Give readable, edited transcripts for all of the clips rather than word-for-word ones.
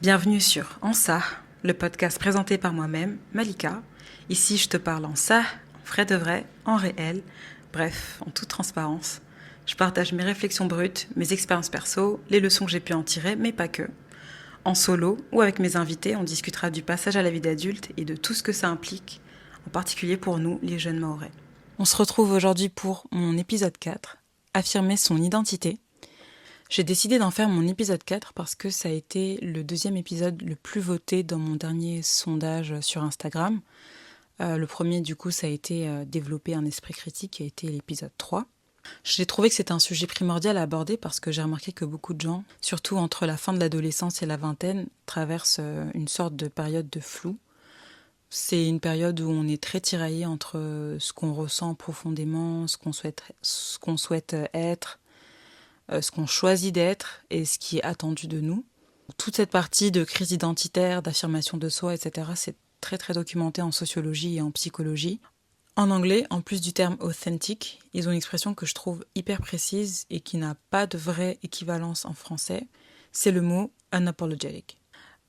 Bienvenue sur En ça, le podcast présenté par moi-même, Malika. Ici, je te parle en ça, en vrai de vrai, en réel, bref, en toute transparence. Je partage mes réflexions brutes, mes expériences perso, les leçons que j'ai pu en tirer, mais pas que. En solo ou avec mes invités, on discutera du passage à la vie d'adulte et de tout ce que ça implique, en particulier pour nous, les jeunes Mahorais. On se retrouve aujourd'hui pour mon épisode 4, affirmer son identité. J'ai décidé d'en faire mon épisode 4 parce que ça a été le deuxième épisode le plus voté dans mon dernier sondage sur Instagram. Le premier, du coup, ça a été développer un esprit critique, qui a été l'épisode 3. J'ai trouvé que c'était un sujet primordial à aborder parce que j'ai remarqué que beaucoup de gens, surtout entre la fin de l'adolescence et la vingtaine, traversent une sorte de période de flou. C'est une période où on est très tiraillé entre ce qu'on ressent profondément, ce qu'on souhaite être, ce qu'on choisit d'être et ce qui est attendu de nous. Toute cette partie de crise identitaire, d'affirmation de soi, etc., c'est très très documenté en sociologie et en psychologie. En anglais, en plus du terme authentic, ils ont une expression que je trouve hyper précise et qui n'a pas de vraie équivalence en français. C'est le mot unapologetic.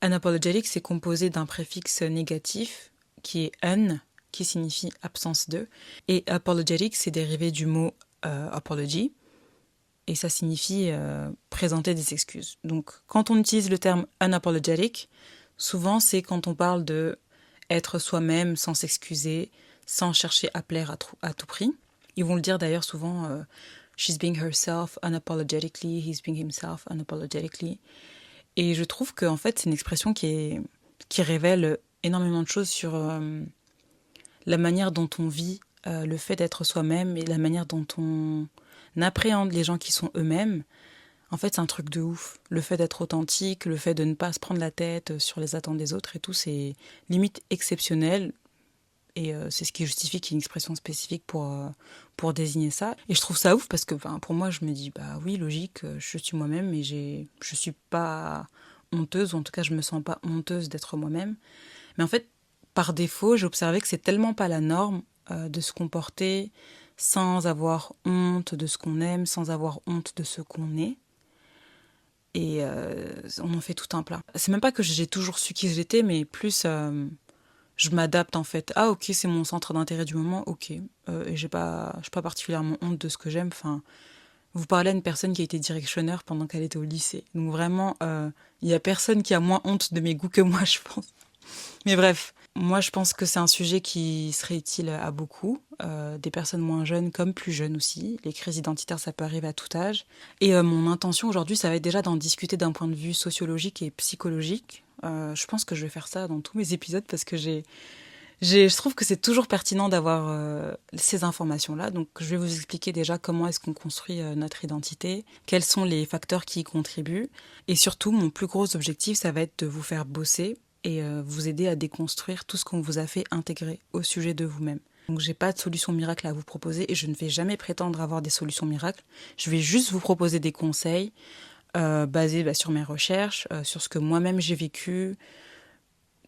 Unapologetic, c'est composé d'un préfixe négatif qui est un, qui signifie absence de, et apologetic, c'est dérivé du mot apology, et ça signifie présenter des excuses. Donc, quand on utilise le terme unapologetic, souvent c'est quand on parle de être soi-même sans s'excuser, sans chercher à plaire à tout prix. Ils vont le dire d'ailleurs souvent she's being herself unapologetically, he's being himself unapologetically. Et je trouve qu'en fait, c'est une expression qui révèle énormément de choses sur la manière dont on vit le fait d'être soi-même et la manière dont on appréhende les gens qui sont eux-mêmes. En fait, c'est un truc de ouf. Le fait d'être authentique, le fait de ne pas se prendre la tête sur les attentes des autres et tout, c'est limite exceptionnel. Et c'est ce qui justifie qu'il y ait une expression spécifique pour désigner ça. Et je trouve ça ouf parce que pour moi, je me dis, bah oui, logique, je suis moi-même, mais je suis pas honteuse, ou en tout cas, je me sens pas honteuse d'être moi-même. Mais en fait, par défaut, j'ai observé que c'est tellement pas la norme de se comporter sans avoir honte de ce qu'on aime, sans avoir honte de ce qu'on est. Et on en fait tout un plat. C'est même pas que j'ai toujours su qui j'étais, mais plus je m'adapte en fait. Ah ok, c'est mon centre d'intérêt du moment, ok. Et je suis pas particulièrement honte de ce que j'aime. Enfin, vous parlez à une personne qui a été directionneur pendant qu'elle était au lycée. Donc vraiment, il y a personne qui a moins honte de mes goûts que moi, je pense. Mais bref, moi je pense que c'est un sujet qui serait utile à beaucoup, des personnes moins jeunes comme plus jeunes aussi. Les crises identitaires, ça peut arriver à tout âge. Et mon intention aujourd'hui, ça va être déjà d'en discuter d'un point de vue sociologique et psychologique. Je pense que je vais faire ça dans tous mes épisodes parce que je trouve que c'est toujours pertinent d'avoir ces informations-là. Donc je vais vous expliquer déjà comment est-ce qu'on construit notre identité, quels sont les facteurs qui y contribuent. Et surtout, mon plus gros objectif, ça va être de vous faire bosser et vous aider à déconstruire tout ce qu'on vous a fait intégrer au sujet de vous-même. Donc j'ai pas de solution miracle à vous proposer et je ne vais jamais prétendre avoir des solutions miracles. Je vais juste vous proposer des conseils basés sur mes recherches, sur ce que moi-même j'ai vécu,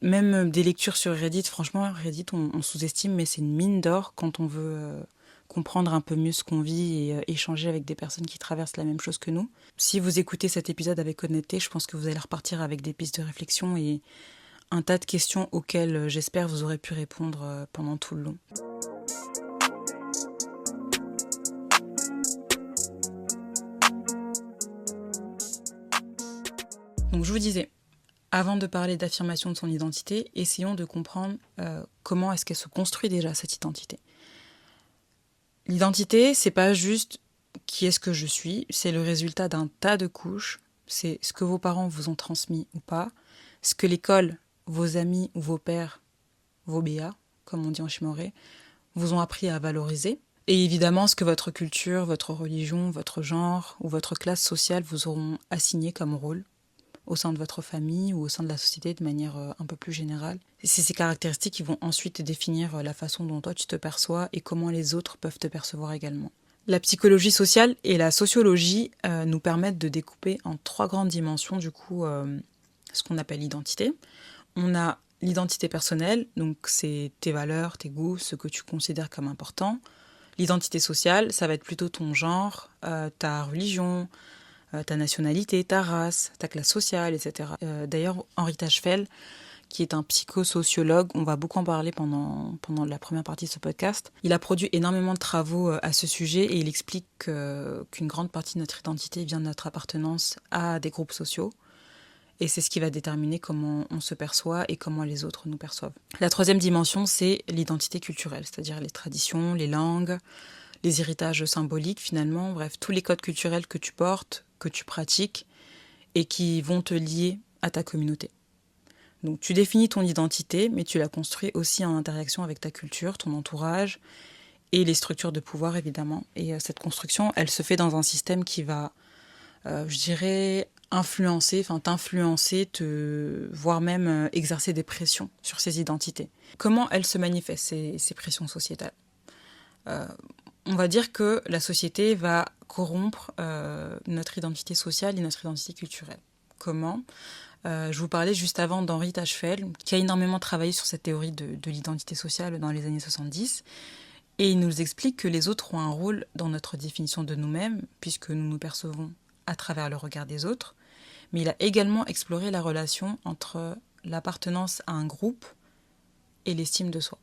même des lectures sur Reddit. Franchement, Reddit, on sous-estime, mais c'est une mine d'or quand on veut comprendre un peu mieux ce qu'on vit et échanger avec des personnes qui traversent la même chose que nous. Si vous écoutez cet épisode avec honnêteté, je pense que vous allez repartir avec des pistes de réflexion et un tas de questions auxquelles j'espère vous aurez pu répondre pendant tout le long. Donc je vous disais, avant de parler d'affirmation de son identité, essayons de comprendre comment est-ce qu'elle se construit déjà cette identité. L'identité, c'est pas juste qui est-ce que je suis, c'est le résultat d'un tas de couches, c'est ce que vos parents vous ont transmis ou pas, ce que l'école, vos amis ou vos pères, vos BA, comme on dit en chimoré, vous ont appris à valoriser. Et évidemment, ce que votre culture, votre religion, votre genre ou votre classe sociale vous auront assigné comme rôle au sein de votre famille ou au sein de la société de manière un peu plus générale. Et c'est ces caractéristiques qui vont ensuite définir la façon dont toi tu te perçois et comment les autres peuvent te percevoir également. La psychologie sociale et la sociologie nous permettent de découper en 3 grandes dimensions du coup ce qu'on appelle l'identité. On a l'identité personnelle, donc c'est tes valeurs, tes goûts, ce que tu considères comme important. L'identité sociale, ça va être plutôt ton genre, ta religion, ta nationalité, ta race, ta classe sociale, etc. D'ailleurs, Henri Tachfel, qui est un psychosociologue, on va beaucoup en parler pendant la première partie de ce podcast. Il a produit énormément de travaux à ce sujet et il explique qu'une grande partie de notre identité vient de notre appartenance à des groupes sociaux. Et c'est ce qui va déterminer comment on se perçoit et comment les autres nous perçoivent. La troisième dimension, c'est l'identité culturelle, c'est-à-dire les traditions, les langues, les héritages symboliques finalement, bref, tous les codes culturels que tu portes, que tu pratiques et qui vont te lier à ta communauté. Donc tu définis ton identité, mais tu la construis aussi en interaction avec ta culture, ton entourage et les structures de pouvoir évidemment. Et cette construction, elle se fait dans un système qui va, je dirais, t'influencer, voire même exercer des pressions sur ces identités. Comment elles se manifestent, ces pressions sociétales ? On va dire que la société va corrompre notre identité sociale et notre identité culturelle. Comment ? Je vous parlais juste avant d'Henri Tachfel, qui a énormément travaillé sur cette théorie de l'identité sociale dans les années 70. Et il nous explique que les autres ont un rôle dans notre définition de nous-mêmes, puisque nous nous percevons à travers le regard des autres. Mais il a également exploré la relation entre l'appartenance à un groupe et l'estime de soi.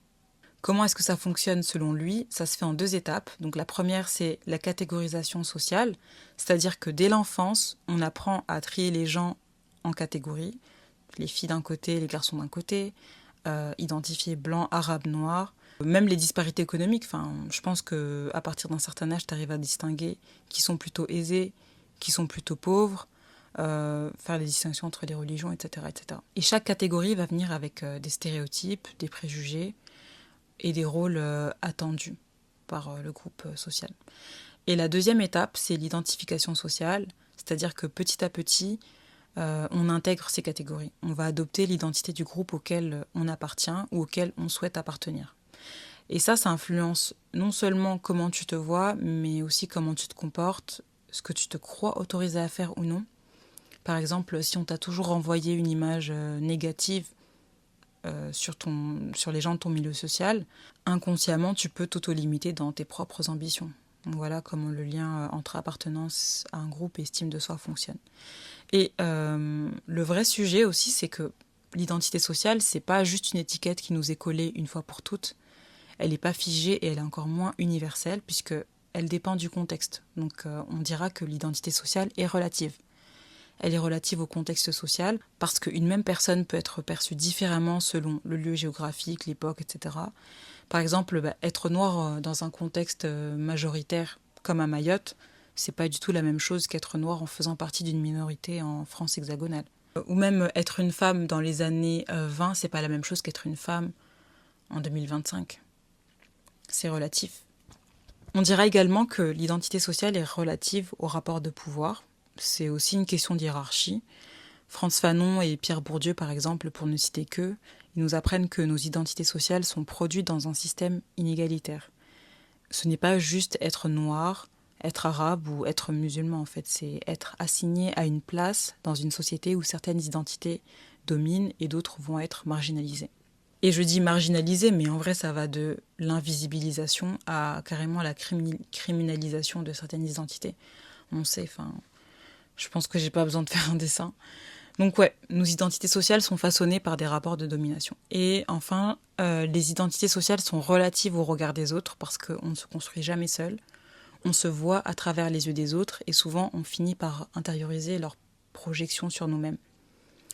Comment est-ce que ça fonctionne selon lui ? Ça se fait en 2 étapes. Donc la première, c'est la catégorisation sociale, c'est-à-dire que dès l'enfance, on apprend à trier les gens en catégories, les filles d'un côté, les garçons d'un côté, identifier blanc, arabe, noir, même les disparités économiques. Je pense qu'à partir d'un certain âge, tu arrives à distinguer qui sont plutôt aisés, qui sont plutôt pauvres, faire les distinctions entre les religions, etc., etc. Et chaque catégorie va venir avec des stéréotypes, des préjugés et des rôles attendus par le groupe social. Et la deuxième étape, c'est l'identification sociale, c'est-à-dire que petit à petit, on intègre ces catégories. On va adopter l'identité du groupe auquel on appartient ou auquel on souhaite appartenir. Et ça influence non seulement comment tu te vois, mais aussi comment tu te comportes, ce que tu te crois autorisé à faire ou non. Par exemple, si on t'a toujours renvoyé une image négative sur les gens de ton milieu social, inconsciemment, tu peux t'auto-limiter dans tes propres ambitions. Donc voilà comment le lien entre appartenance à un groupe et estime de soi fonctionne. Et le vrai sujet aussi, c'est que l'identité sociale, c'est pas juste une étiquette qui nous est collée une fois pour toutes. Elle n'est pas figée et elle est encore moins universelle puisque elle dépend du contexte. Donc on dira que l'identité sociale est relative. Elle est relative au contexte social parce qu'une même personne peut être perçue différemment selon le lieu géographique, l'époque, etc. Par exemple, être noir dans un contexte majoritaire comme à Mayotte, c'est pas du tout la même chose qu'être noir en faisant partie d'une minorité en France hexagonale. Ou même être une femme dans les années 20, c'est pas la même chose qu'être une femme en 2025. C'est relatif. On dira également que l'identité sociale est relative au rapport de pouvoir. C'est aussi une question de hiérarchie. Frantz Fanon et Pierre Bourdieu, par exemple, pour ne citer qu'eux, ils nous apprennent que nos identités sociales sont produites dans un système inégalitaire. Ce n'est pas juste être noir, être arabe ou être musulman, en fait. C'est être assigné à une place dans une société où certaines identités dominent et d'autres vont être marginalisées. Et je dis marginalisées, mais en vrai, ça va de l'invisibilisation à carrément la criminalisation de certaines identités. On sait, je pense que j'ai pas besoin de faire un dessin. Donc ouais, nos identités sociales sont façonnées par des rapports de domination. Et enfin, les identités sociales sont relatives au regard des autres parce qu'on ne se construit jamais seul. On se voit à travers les yeux des autres et souvent on finit par intérioriser leurs projections sur nous-mêmes.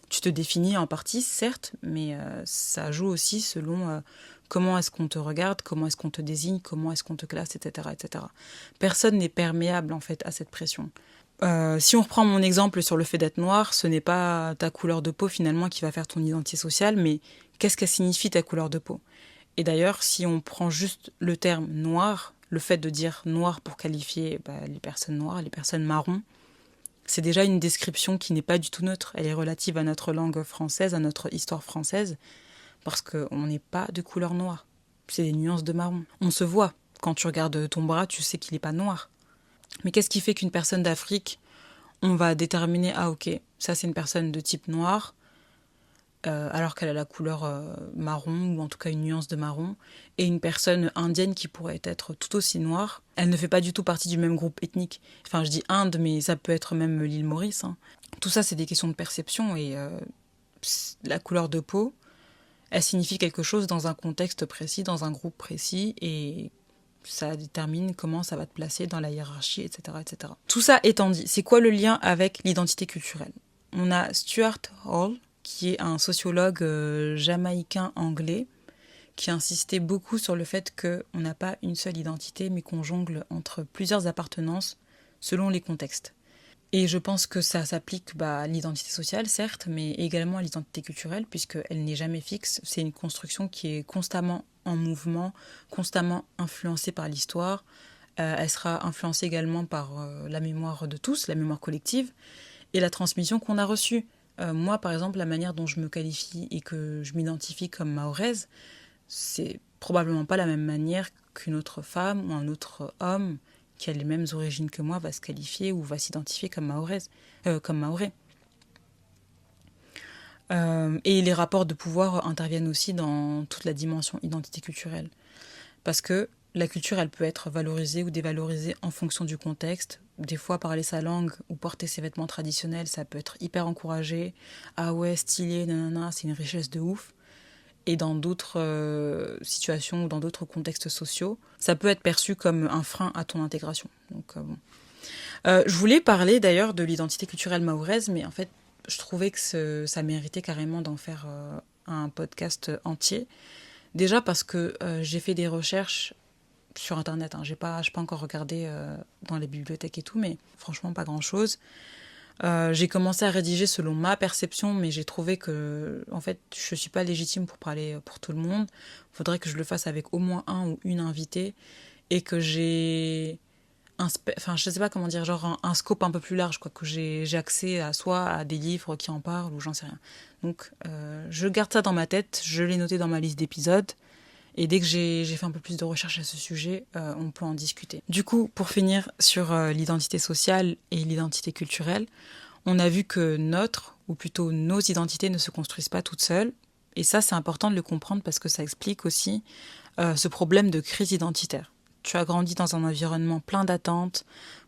Tu te définis en partie, certes, mais ça joue aussi selon comment est-ce qu'on te regarde, comment est-ce qu'on te désigne, comment est-ce qu'on te classe, etc., etc. Personne n'est perméable en fait à cette pression. Si on reprend mon exemple sur le fait d'être noir, ce n'est pas ta couleur de peau finalement qui va faire ton identité sociale, mais qu'est-ce qu'elle signifie ta couleur de peau ? Et d'ailleurs, si on prend juste le terme noir, le fait de dire noir pour qualifier les personnes noires, les personnes marrons, c'est déjà une description qui n'est pas du tout neutre. Elle est relative à notre langue française, à notre histoire française, parce qu'on n'est pas de couleur noire. C'est des nuances de marron. On se voit. Quand tu regardes ton bras, tu sais qu'il n'est pas noir. Mais qu'est-ce qui fait qu'une personne d'Afrique, on va déterminer, ok, ça c'est une personne de type noir, alors qu'elle a la couleur marron, ou en tout cas une nuance de marron, et une personne indienne qui pourrait être tout aussi noire, elle ne fait pas du tout partie du même groupe ethnique. Enfin, je dis Inde, mais ça peut être même l'île Maurice, hein. Tout ça, c'est des questions de perception, et la couleur de peau, elle signifie quelque chose dans un contexte précis, dans un groupe précis, et ça détermine comment ça va te placer dans la hiérarchie, etc., etc. Tout ça étant dit, c'est quoi le lien avec l'identité culturelle ? On a Stuart Hall, qui est un sociologue jamaïcain-anglais, qui insistait beaucoup sur le fait qu'on n'a pas une seule identité, mais qu'on jongle entre plusieurs appartenances selon les contextes. Et je pense que ça s'applique à l'identité sociale, certes, mais également à l'identité culturelle, puisqu'elle n'est jamais fixe. C'est une construction qui est constamment en mouvement, constamment influencée par l'histoire. Elle sera influencée également par la mémoire de tous, la mémoire collective, et la transmission qu'on a reçue. Moi, par exemple, la manière dont je me qualifie et que je m'identifie comme mahoraise, c'est probablement pas la même manière qu'une autre femme ou un autre homme qui a les mêmes origines que moi va se qualifier ou va s'identifier comme mahoraise, comme mahorais. Et les rapports de pouvoir interviennent aussi dans toute la dimension identité culturelle. Parce que la culture, elle peut être valorisée ou dévalorisée en fonction du contexte. Des fois, parler sa langue ou porter ses vêtements traditionnels, ça peut être hyper encouragé. Ah ouais, stylé, nanana, c'est une richesse de ouf. Et dans d'autres situations ou dans d'autres contextes sociaux, ça peut être perçu comme un frein à ton intégration. Donc, bon. Je voulais parler d'ailleurs de l'identité culturelle mahoraise, mais en fait, je trouvais que ça méritait carrément d'en faire un podcast entier. Déjà parce que j'ai fait des recherches sur Internet. J'ai pas encore regardé dans les bibliothèques et tout, mais franchement, pas grand-chose. J'ai commencé à rédiger selon ma perception, mais j'ai trouvé que, en fait, je suis pas légitime pour parler pour tout le monde. Il faudrait que je le fasse avec au moins un ou une invitée et que j'ai je sais pas comment dire, genre un scope un peu plus large, quoi, que j'ai accès soit à des livres qui en parlent ou j'en sais rien. Donc, je garde ça dans ma tête, je l'ai noté dans ma liste d'épisodes. Et dès que j'ai fait un peu plus de recherche à ce sujet, on peut en discuter. Du coup, pour finir sur l'identité sociale et l'identité culturelle, on a vu que ou plutôt nos identités ne se construisent pas toutes seules. Et ça, c'est important de le comprendre parce que ça explique aussi ce problème de crise identitaire. Tu as grandi dans un environnement plein d'attentes,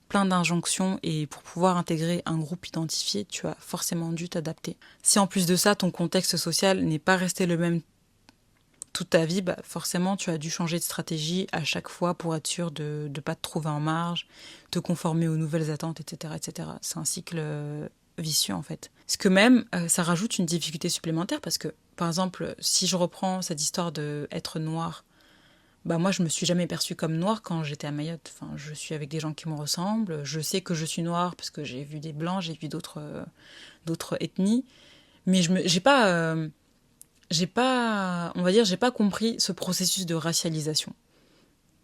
plein d'injonctions, et pour pouvoir intégrer un groupe identifié, tu as forcément dû t'adapter. Si en plus de ça, ton contexte social n'est pas resté le même toute ta vie, forcément, tu as dû changer de stratégie à chaque fois pour être sûr de ne pas te trouver en marge, te conformer aux nouvelles attentes, etc. etc. C'est un cycle vicieux, en fait. Ce que même, ça rajoute une difficulté supplémentaire parce que, par exemple, si je reprends cette histoire d'être noire, moi, je me suis jamais perçue comme noire quand j'étais à Mayotte. Enfin, je suis avec des gens qui me ressemblent. Je sais que je suis noire parce que j'ai vu des blancs, j'ai vu d'autres ethnies. Mais j'ai pas... on va dire, j'ai pas compris ce processus de racialisation.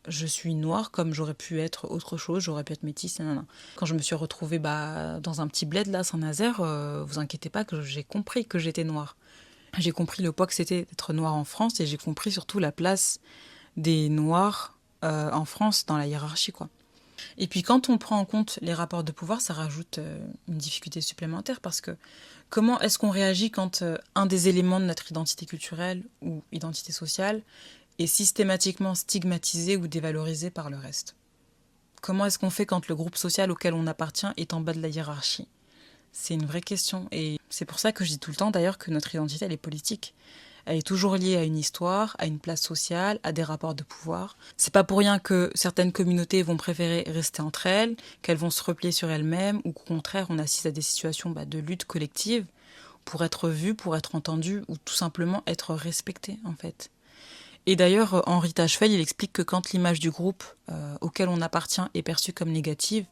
Je suis noire comme j'aurais pu être autre chose, j'aurais pu être métisse, nanana. Quand je me suis retrouvée dans un petit bled là, Saint-Nazaire, vous inquiétez pas que j'ai compris que j'étais noire. J'ai compris le poids que c'était d'être noire en France et j'ai compris surtout la place des noirs en France dans la hiérarchie, quoi. Et puis quand on prend en compte les rapports de pouvoir, ça rajoute une difficulté supplémentaire parce que comment est-ce qu'on réagit quand un des éléments de notre identité culturelle ou identité sociale est systématiquement stigmatisé ou dévalorisé par le reste ? Comment est-ce qu'on fait quand le groupe social auquel on appartient est en bas de la hiérarchie ? C'est une vraie question et c'est pour ça que je dis tout le temps d'ailleurs que notre identité elle est politique. Elle est toujours liée à une histoire, à une place sociale, à des rapports de pouvoir. C'est pas pour rien que certaines communautés vont préférer rester entre elles, qu'elles vont se replier sur elles-mêmes, ou qu'au contraire, on assiste à des situations de lutte collective pour être vues, pour être entendues, ou tout simplement être respectées, en fait. Et d'ailleurs, Henri Tachefel, il explique que quand l'image du groupe auquel on appartient est perçue comme négative,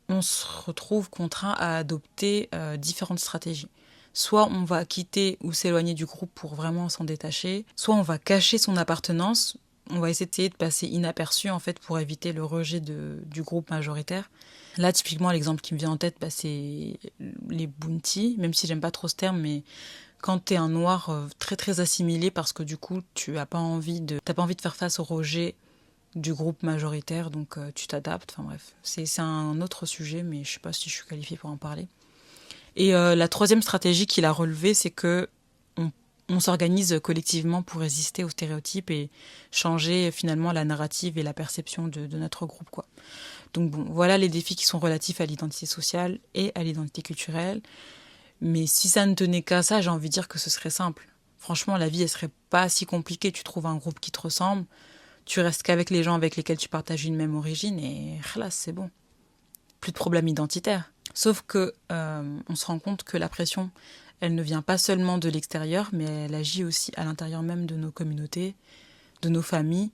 on se retrouve contraint à adopter différentes stratégies. Soit on va quitter ou s'éloigner du groupe pour vraiment s'en détacher, soit on va cacher son appartenance, on va essayer de passer inaperçu en fait pour éviter le rejet du groupe majoritaire. Là, typiquement, l'exemple qui me vient en tête, c'est les bounties, même si j'aime pas trop ce terme, mais quand t'es un noir très très assimilé parce que du coup, tu n'as pas envie de faire face au rejet du groupe majoritaire, donc tu t'adaptes, enfin bref. C'est un autre sujet, mais je sais pas si je suis qualifiée pour en parler. Et la troisième stratégie qu'il a relevée, c'est que on s'organise collectivement pour résister aux stéréotypes et changer finalement la narrative et la perception de notre groupe, quoi. Donc bon, voilà les défis qui sont relatifs à l'identité sociale et à l'identité culturelle. Mais si ça ne tenait qu'à ça, j'ai envie de dire que ce serait simple. Franchement, la vie, elle serait pas si compliquée. Tu trouves un groupe qui te ressemble, tu restes qu'avec les gens avec lesquels tu partages une même origine et là, c'est bon. Plus de problème identitaire. Sauf que on se rend compte que la pression, elle ne vient pas seulement de l'extérieur, mais elle agit aussi à l'intérieur même de nos communautés, de nos familles.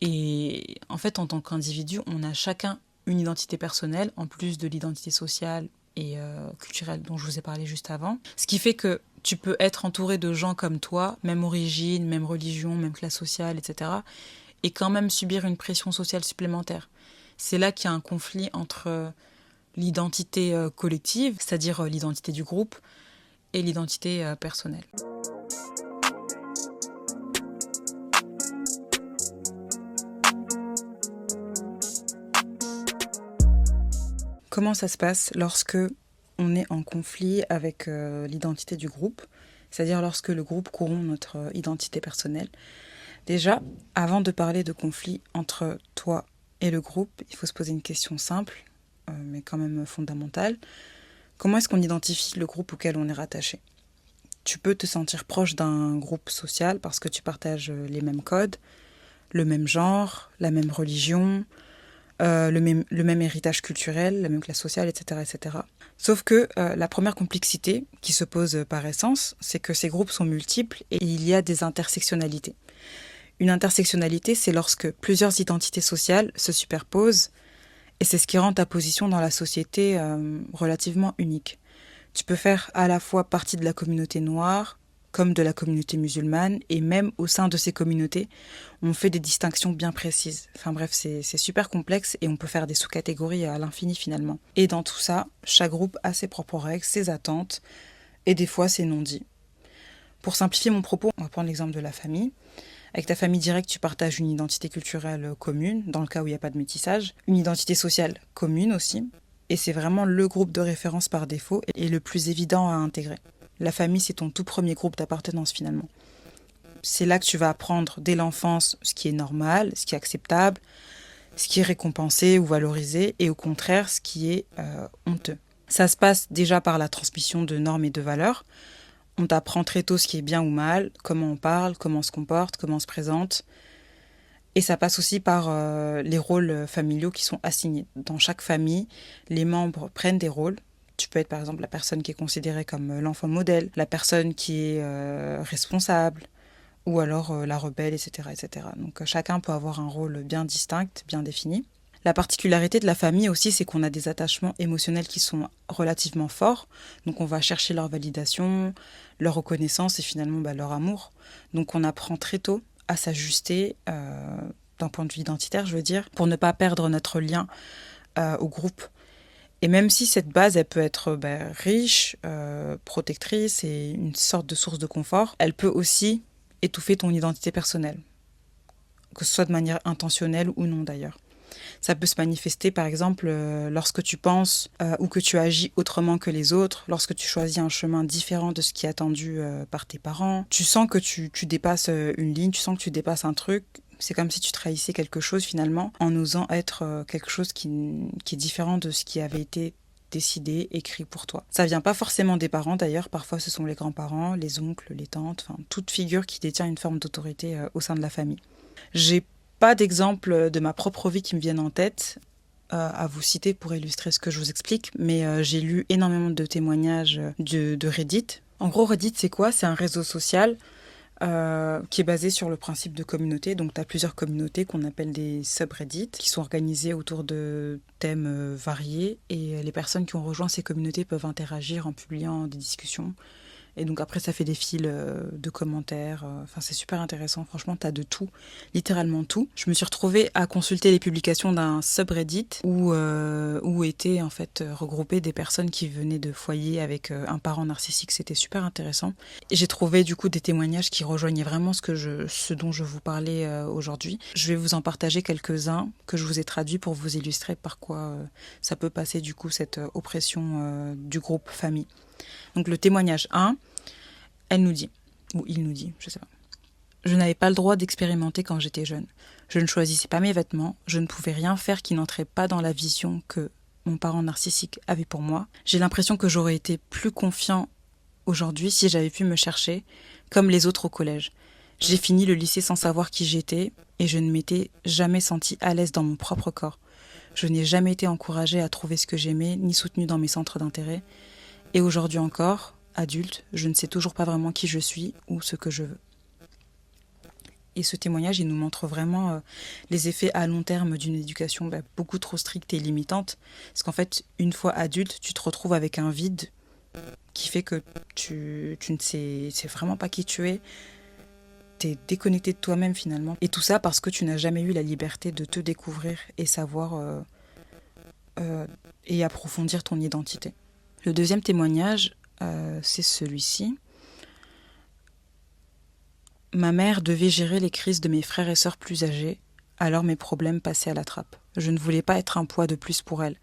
Et en fait, en tant qu'individu, on a chacun une identité personnelle, en plus de l'identité sociale et culturelle dont je vous ai parlé juste avant. Ce qui fait que tu peux être entouré de gens comme toi, même origine, même religion, même classe sociale, etc., et quand même subir une pression sociale supplémentaire. C'est là qu'il y a un conflit entre l'identité collective, c'est-à-dire l'identité du groupe, et l'identité personnelle. Comment ça se passe lorsque on est en conflit avec l'identité du groupe, c'est-à-dire lorsque le groupe corrompt notre identité personnelle? Déjà, avant de parler de conflit entre toi et le groupe, il faut se poser une question simple, mais quand même fondamentale. Comment est-ce qu'on identifie le groupe auquel on est rattaché? Tu peux te sentir proche d'un groupe social parce que tu partages les mêmes codes, le même genre, la même religion, le même héritage culturel, la même classe sociale, etc. etc. Sauf que la première complexité qui se pose par essence, c'est que ces groupes sont multiples et il y a des intersectionnalités. Une intersectionnalité, c'est lorsque plusieurs identités sociales se superposent et c'est ce qui rend ta position dans la société relativement unique. Tu peux faire à la fois partie de la communauté noire comme de la communauté musulmane et même au sein de ces communautés, on fait des distinctions bien précises. Enfin bref, c'est super complexe et on peut faire des sous-catégories à l'infini finalement. Et dans tout ça, chaque groupe a ses propres règles, ses attentes et des fois ses non-dits. Pour simplifier mon propos, on va prendre l'exemple de la famille. Avec ta famille directe, tu partages une identité culturelle commune, dans le cas où il n'y a pas de métissage, une identité sociale commune aussi, et c'est vraiment le groupe de référence par défaut et le plus évident à intégrer. La famille, c'est ton tout premier groupe d'appartenance finalement. C'est là que tu vas apprendre dès l'enfance ce qui est normal, ce qui est acceptable, ce qui est récompensé ou valorisé, et au contraire, ce qui est honteux. Ça se passe déjà par la transmission de normes et de valeurs. On t'apprend très tôt ce qui est bien ou mal, comment on parle, comment on se comporte, comment on se présente. Et ça passe aussi par les rôles familiaux qui sont assignés. Dans chaque famille, les membres prennent des rôles. Tu peux être par exemple la personne qui est considérée comme l'enfant modèle, la personne qui est responsable, ou alors la rebelle, etc., etc. Donc chacun peut avoir un rôle bien distinct, bien défini. La particularité de la famille aussi, c'est qu'on a des attachements émotionnels qui sont relativement forts. Donc on va chercher leur validation, leur reconnaissance et finalement leur amour. Donc on apprend très tôt à s'ajuster d'un point de vue identitaire, je veux dire, pour ne pas perdre notre lien au groupe. Et même si cette base, elle peut être riche, protectrice et une sorte de source de confort, elle peut aussi étouffer ton identité personnelle, que ce soit de manière intentionnelle ou non d'ailleurs. Ça peut se manifester par exemple lorsque tu penses ou que tu agis autrement que les autres, lorsque tu choisis un chemin différent de ce qui est attendu par tes parents. Tu sens que tu dépasses une ligne, tu sens que tu dépasses un truc. C'est comme si tu trahissais quelque chose finalement en osant être quelque chose qui est différent de ce qui avait été décidé, écrit pour toi. Ça vient pas forcément des parents d'ailleurs, parfois ce sont les grands-parents, les oncles, les tantes, enfin toute figure qui détient une forme d'autorité au sein de la famille. J'ai pas d'exemple de ma propre vie qui me viennent en tête à vous citer pour illustrer ce que je vous explique, mais j'ai lu énormément de témoignages de Reddit. En gros, Reddit, c'est quoi? C'est un réseau social qui est basé sur le principe de communauté. Donc, tu as plusieurs communautés qu'on appelle des subreddits qui sont organisées autour de thèmes variés et les personnes qui ont rejoint ces communautés peuvent interagir en publiant des discussions. Et donc après, ça fait des fils de commentaires. Enfin, c'est super intéressant. Franchement, t'as de tout, littéralement tout. Je me suis retrouvée à consulter les publications d'un subreddit où étaient en fait regroupées des personnes qui venaient de foyers avec un parent narcissique. C'était super intéressant. Et j'ai trouvé du coup des témoignages qui rejoignaient vraiment ce dont je vous parlais aujourd'hui. Je vais vous en partager quelques-uns que je vous ai traduits pour vous illustrer par quoi ça peut passer du coup cette oppression du groupe famille. Donc le témoignage 1, elle nous dit ou il nous dit, je sais pas. Je n'avais pas le droit d'expérimenter quand j'étais jeune. Je ne choisissais pas mes vêtements, je ne pouvais rien faire qui n'entrait pas dans la vision que mon parent narcissique avait pour moi. J'ai l'impression que j'aurais été plus confiant aujourd'hui si j'avais pu me chercher, comme les autres au collège. J'ai fini le lycée sans savoir qui j'étais et je ne m'étais jamais sentie à l'aise dans mon propre corps. Je n'ai jamais été encouragée à trouver ce que j'aimais, ni soutenue dans mes centres d'intérêt. Et aujourd'hui encore, adulte, je ne sais toujours pas vraiment qui je suis ou ce que je veux. Et ce témoignage, il nous montre vraiment les effets à long terme d'une éducation beaucoup trop stricte et limitante. Parce qu'en fait, une fois adulte, tu te retrouves avec un vide qui fait que tu ne sais vraiment pas qui tu es. Tu es déconnecté de toi-même finalement. Et tout ça parce que tu n'as jamais eu la liberté de te découvrir et savoir et approfondir ton identité. Le deuxième témoignage, c'est celui-ci. Ma mère devait gérer les crises de mes frères et sœurs plus âgés, alors mes problèmes passaient à la trappe. Je ne voulais pas être un poids de plus pour elle.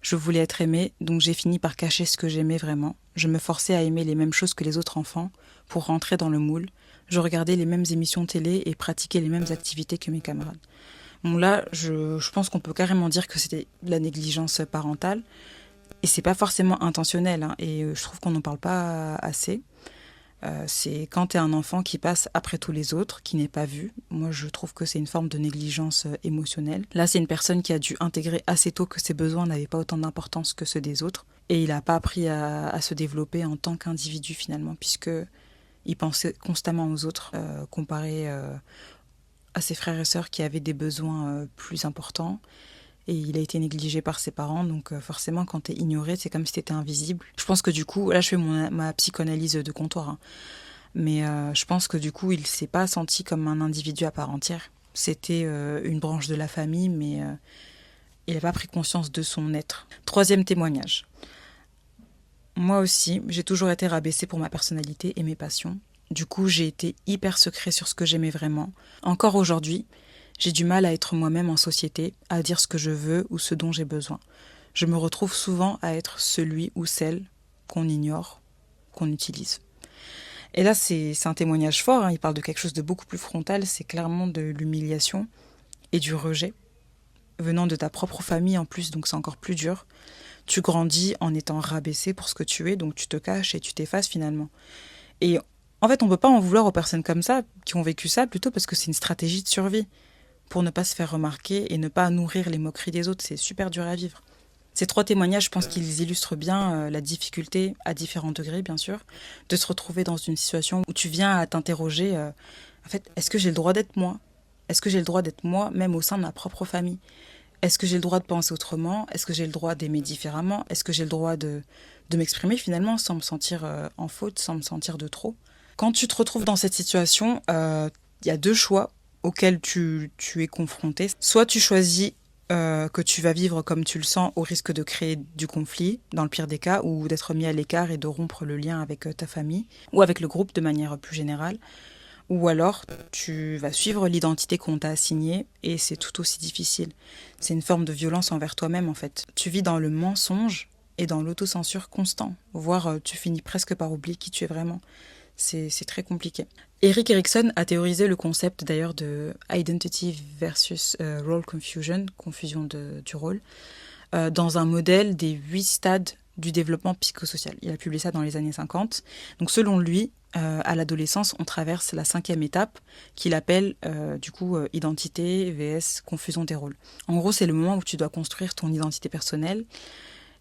Je voulais être aimée, donc j'ai fini par cacher ce que j'aimais vraiment. Je me forçais à aimer les mêmes choses que les autres enfants pour rentrer dans le moule. Je regardais les mêmes émissions télé et pratiquais les mêmes activités que mes camarades. Bon là, je pense qu'on peut carrément dire que c'était de la négligence parentale. Et c'est pas forcément intentionnel, hein, et je trouve qu'on n'en parle pas assez. C'est quand tu es un enfant qui passe après tous les autres, qui n'est pas vu. Moi, je trouve que c'est une forme de négligence émotionnelle. Là, c'est une personne qui a dû intégrer assez tôt que ses besoins n'avaient pas autant d'importance que ceux des autres. Et il n'a pas appris à se développer en tant qu'individu, finalement, puisqu'il pensait constamment aux autres, comparé à ses frères et sœurs qui avaient des besoins plus importants. Et il a été négligé par ses parents, donc forcément quand t'es ignoré, c'est comme si t'étais invisible. Je pense que du coup, là je fais ma psychanalyse de comptoir, hein. Mais je pense que du coup il s'est pas senti comme un individu à part entière. C'était une branche de la famille, mais il n'a pas pris conscience de son être. Troisième témoignage. Moi aussi, j'ai toujours été rabaissée pour ma personnalité et mes passions. Du coup, j'ai été hyper secret sur ce que j'aimais vraiment. Encore aujourd'hui, j'ai du mal à être moi-même en société, à dire ce que je veux ou ce dont j'ai besoin. Je me retrouve souvent à être celui ou celle qu'on ignore, qu'on utilise. Et là, c'est un témoignage fort, hein. Il parle de quelque chose de beaucoup plus frontal, c'est clairement de l'humiliation et du rejet, venant de ta propre famille en plus, donc c'est encore plus dur. Tu grandis en étant rabaissé pour ce que tu es, donc tu te caches et tu t'effaces finalement. Et en fait, on ne peut pas en vouloir aux personnes comme ça, qui ont vécu ça, plutôt parce que c'est une stratégie de survie, pour ne pas se faire remarquer et ne pas nourrir les moqueries des autres. C'est super dur à vivre. Ces trois témoignages, je pense qu'ils illustrent bien la difficulté, à différents degrés bien sûr, de se retrouver dans une situation où tu viens à t'interroger, en fait, est-ce que j'ai le droit d'être moi ? Est-ce que j'ai le droit d'être moi, même au sein de ma propre famille ? Est-ce que j'ai le droit de penser autrement ? Est-ce que j'ai le droit d'aimer différemment ? Est-ce que j'ai le droit de m'exprimer finalement sans me sentir en faute, sans me sentir de trop ? Quand tu te retrouves dans cette situation, il y a deux choix auquel tu es confronté. Soit tu choisis que tu vas vivre comme tu le sens au risque de créer du conflit, dans le pire des cas, ou d'être mis à l'écart et de rompre le lien avec ta famille, ou avec le groupe de manière plus générale. Ou alors tu vas suivre l'identité qu'on t'a assignée et c'est tout aussi difficile. C'est une forme de violence envers toi-même en fait. Tu vis dans le mensonge et dans l'autocensure constant, voire tu finis presque par oublier qui tu es vraiment. C'est très compliqué. Erik Erikson a théorisé le concept d'ailleurs de identity versus role confusion du rôle, dans un modèle des 8 stades du développement psychosocial. Il a publié ça dans les années 50. Donc selon lui, à l'adolescence, on traverse la 5e étape qu'il appelle identité vs confusion des rôles. En gros, c'est le moment où tu dois construire ton identité personnelle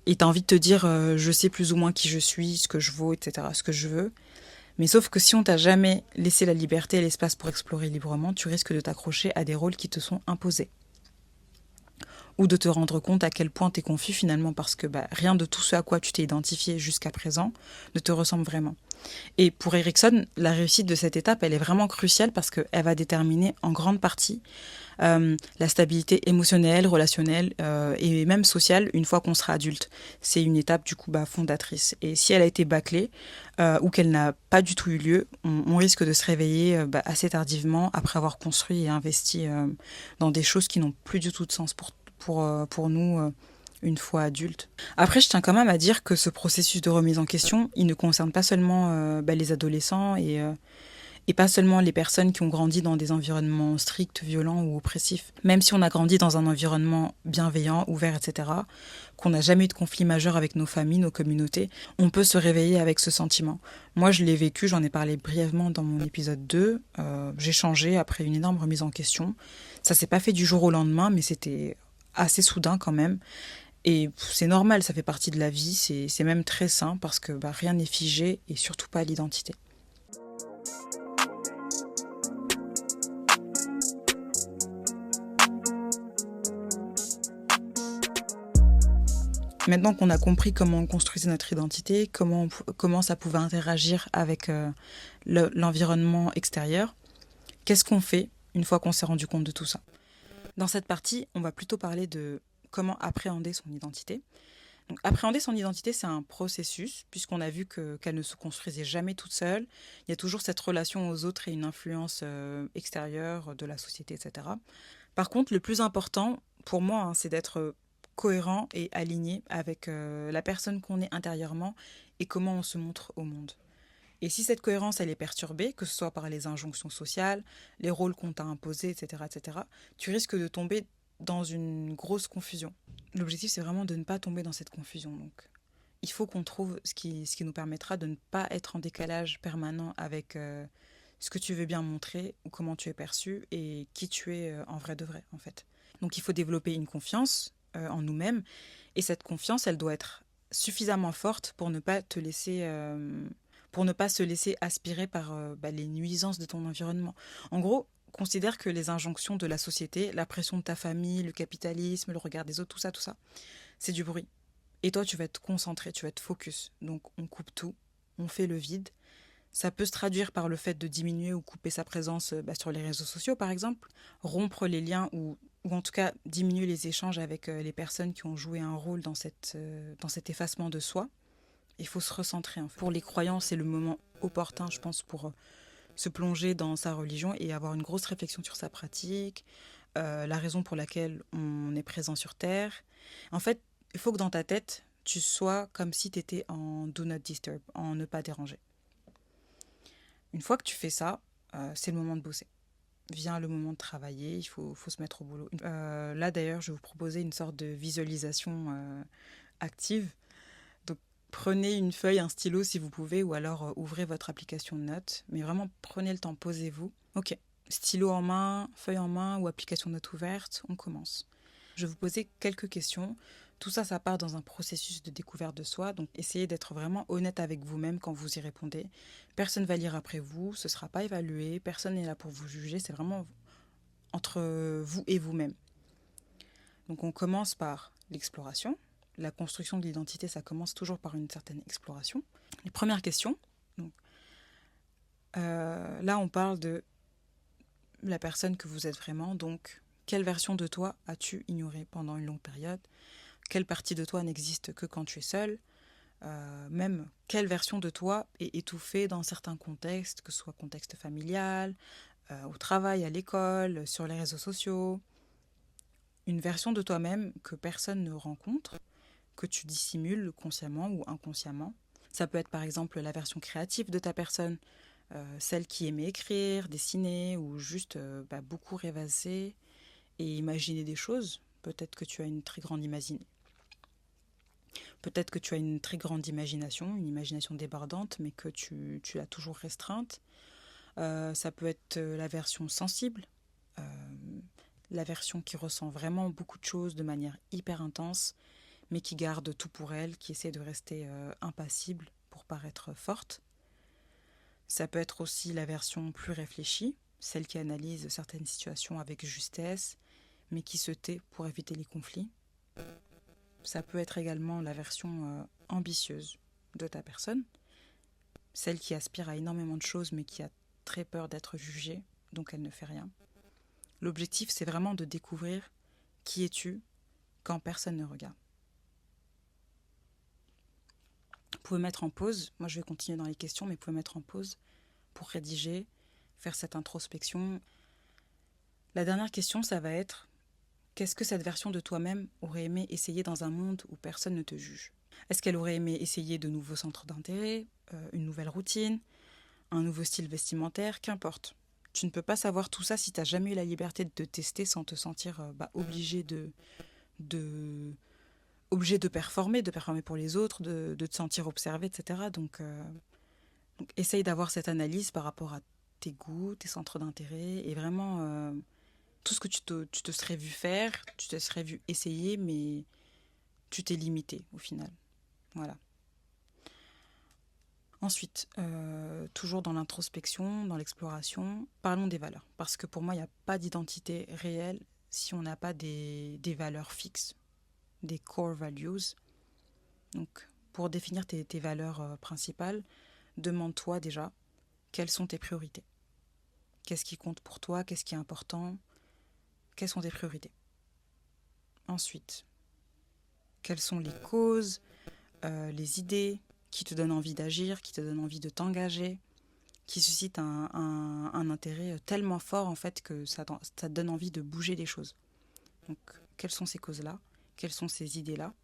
et tu as envie de te dire je sais plus ou moins qui je suis, ce que je vaux, etc., ce que je veux. Mais sauf que si on t'a jamais laissé la liberté et l'espace pour explorer librement, tu risques de t'accrocher à des rôles qui te sont imposés. Ou de te rendre compte à quel point t'es confus finalement parce que rien de tout ce à quoi tu t'es identifié jusqu'à présent ne te ressemble vraiment. Et pour Erikson, la réussite de cette étape, elle est vraiment cruciale parce qu'elle va déterminer en grande partie la stabilité émotionnelle, relationnelle et même sociale une fois qu'on sera adulte. C'est une étape du coup fondatrice. Et si elle a été bâclée ou qu'elle n'a pas du tout eu lieu, on risque de se réveiller assez tardivement après avoir construit et investi dans des choses qui n'ont plus du tout de sens pour nous une fois adulte. Après, je tiens quand même à dire que ce processus de remise en question, il ne concerne pas seulement les adolescents et Et pas seulement les personnes qui ont grandi dans des environnements stricts, violents ou oppressifs. Même si on a grandi dans un environnement bienveillant, ouvert, etc., qu'on n'a jamais eu de conflit majeur avec nos familles, nos communautés, on peut se réveiller avec ce sentiment. Moi, je l'ai vécu, j'en ai parlé brièvement dans mon épisode 2. J'ai changé après une énorme remise en question. Ça s'est pas fait du jour au lendemain, mais c'était assez soudain quand même. Et c'est normal, ça fait partie de la vie, c'est même très sain parce que rien n'est figé et surtout pas l'identité. Maintenant qu'on a compris comment on construisait notre identité, comment ça pouvait interagir avec l'environnement extérieur, qu'est-ce qu'on fait une fois qu'on s'est rendu compte de tout ça? Dans cette partie, on va plutôt parler de comment appréhender son identité. Donc, appréhender son identité, c'est un processus, puisqu'on a vu qu'elle ne se construisait jamais toute seule. Il y a toujours cette relation aux autres et une influence extérieure de la société, etc. Par contre, le plus important, pour moi, c'est d'être cohérent et aligné avec la personne qu'on est intérieurement et comment on se montre au monde. Et si cette cohérence, elle est perturbée, que ce soit par les injonctions sociales, les rôles qu'on t'a imposés, etc., tu risques de tomber dans une grosse confusion. L'objectif, c'est vraiment de ne pas tomber dans cette confusion. Donc, il faut qu'on trouve ce qui nous permettra de ne pas être en décalage permanent avec ce que tu veux bien montrer ou comment tu es perçu et qui tu es en vrai de vrai, en fait. Donc, il faut développer une confiance en nous-mêmes. Et cette confiance, elle doit être suffisamment forte pour ne pas te laisser... pour ne pas se laisser aspirer par les nuisances de ton environnement. En gros, considère que les injonctions de la société, la pression de ta famille, le capitalisme, le regard des autres, tout ça, c'est du bruit. Et toi, tu vas être concentré, tu vas être focus. Donc, on coupe tout, on fait le vide. Ça peut se traduire par le fait de diminuer ou couper sa présence sur les réseaux sociaux, par exemple, rompre les liens ou en tout cas diminuer les échanges avec les personnes qui ont joué un rôle dans cet effacement de soi. Il faut se recentrer. En fait. Pour les croyants, c'est le moment opportun, je pense, pour se plonger dans sa religion et avoir une grosse réflexion sur sa pratique, la raison pour laquelle on est présent sur Terre. En fait, il faut que dans ta tête, tu sois comme si tu étais en Do Not Disturb, en ne pas déranger. Une fois que tu fais ça, c'est le moment de bosser. Vient le moment de travailler, il faut se mettre au boulot. Là, d'ailleurs, je vais vous proposer une sorte de visualisation active. Donc, prenez une feuille, un stylo si vous pouvez, ou alors ouvrez votre application de notes. Mais vraiment, prenez le temps, posez-vous. Ok, stylo en main, feuille en main ou application de notes ouverte, on commence. Je vais vous poser quelques questions. Tout ça, ça part dans un processus de découverte de soi. Donc, essayez d'être vraiment honnête avec vous-même quand vous y répondez. Personne ne va lire après vous, ce ne sera pas évalué, personne n'est là pour vous juger. C'est vraiment entre vous et vous-même. Donc, on commence par l'exploration. La construction de l'identité, ça commence toujours par une certaine exploration. Les premières questions. Donc, là, on parle de la personne que vous êtes vraiment. Donc, quelle version de toi as-tu ignorée pendant une longue période ? Quelle partie de toi n'existe que quand tu es seul ? Même quelle version de toi est étouffée dans certains contextes, que ce soit contexte familial, au travail, à l'école, sur les réseaux sociaux. Une version de toi-même que personne ne rencontre, que tu dissimules consciemment ou inconsciemment. Ça peut être par exemple la version créative de ta personne, celle qui aimait écrire, dessiner ou juste beaucoup rêvasser et imaginer des choses. Peut-être que tu as une très grande imagination. Peut-être que tu as une très grande imagination, une imagination débordante, mais que tu l'as toujours restreinte. Ça peut être la version sensible, la version qui ressent vraiment beaucoup de choses de manière hyper intense, mais qui garde tout pour elle, qui essaie de rester impassible pour paraître forte. Ça peut être aussi la version plus réfléchie, celle qui analyse certaines situations avec justesse, mais qui se tait pour éviter les conflits. Ça peut être également la version ambitieuse de ta personne, celle qui aspire à énormément de choses mais qui a très peur d'être jugée, donc elle ne fait rien. L'objectif, c'est vraiment de découvrir qui es-tu quand personne ne regarde. Vous pouvez mettre en pause, moi je vais continuer dans les questions, mais vous pouvez mettre en pause pour rédiger, faire cette introspection. La dernière question, ça va être: qu'est-ce que cette version de toi-même aurait aimé essayer dans un monde où personne ne te juge ? Est-ce qu'elle aurait aimé essayer de nouveaux centres d'intérêt, une nouvelle routine, un nouveau style vestimentaire, qu'importe. Tu ne peux pas savoir tout ça si tu n'as jamais eu la liberté de te tester sans te sentir de, obligé de performer pour les autres, de te sentir observé, etc. Donc essaye d'avoir cette analyse par rapport à tes goûts, tes centres d'intérêt, et vraiment tout ce que tu te serais vu faire, tu te serais vu essayer, mais tu t'es limité au final. Voilà. Ensuite, toujours dans l'introspection, dans l'exploration, parlons des valeurs. Parce que pour moi, il n'y a pas d'identité réelle si on n'a pas des valeurs fixes, des core values. Donc, pour définir tes valeurs principales, demande-toi déjà quelles sont tes priorités. Qu'est-ce qui compte pour toi? Qu'est-ce qui est important? Quelles sont tes priorités? Ensuite, quelles sont les causes, les idées qui te donnent envie d'agir, qui te donnent envie de t'engager, qui suscitent un intérêt tellement fort en fait que ça te donne envie de bouger les choses. Donc, quelles sont ces causes-là? Quelles sont ces idées-là?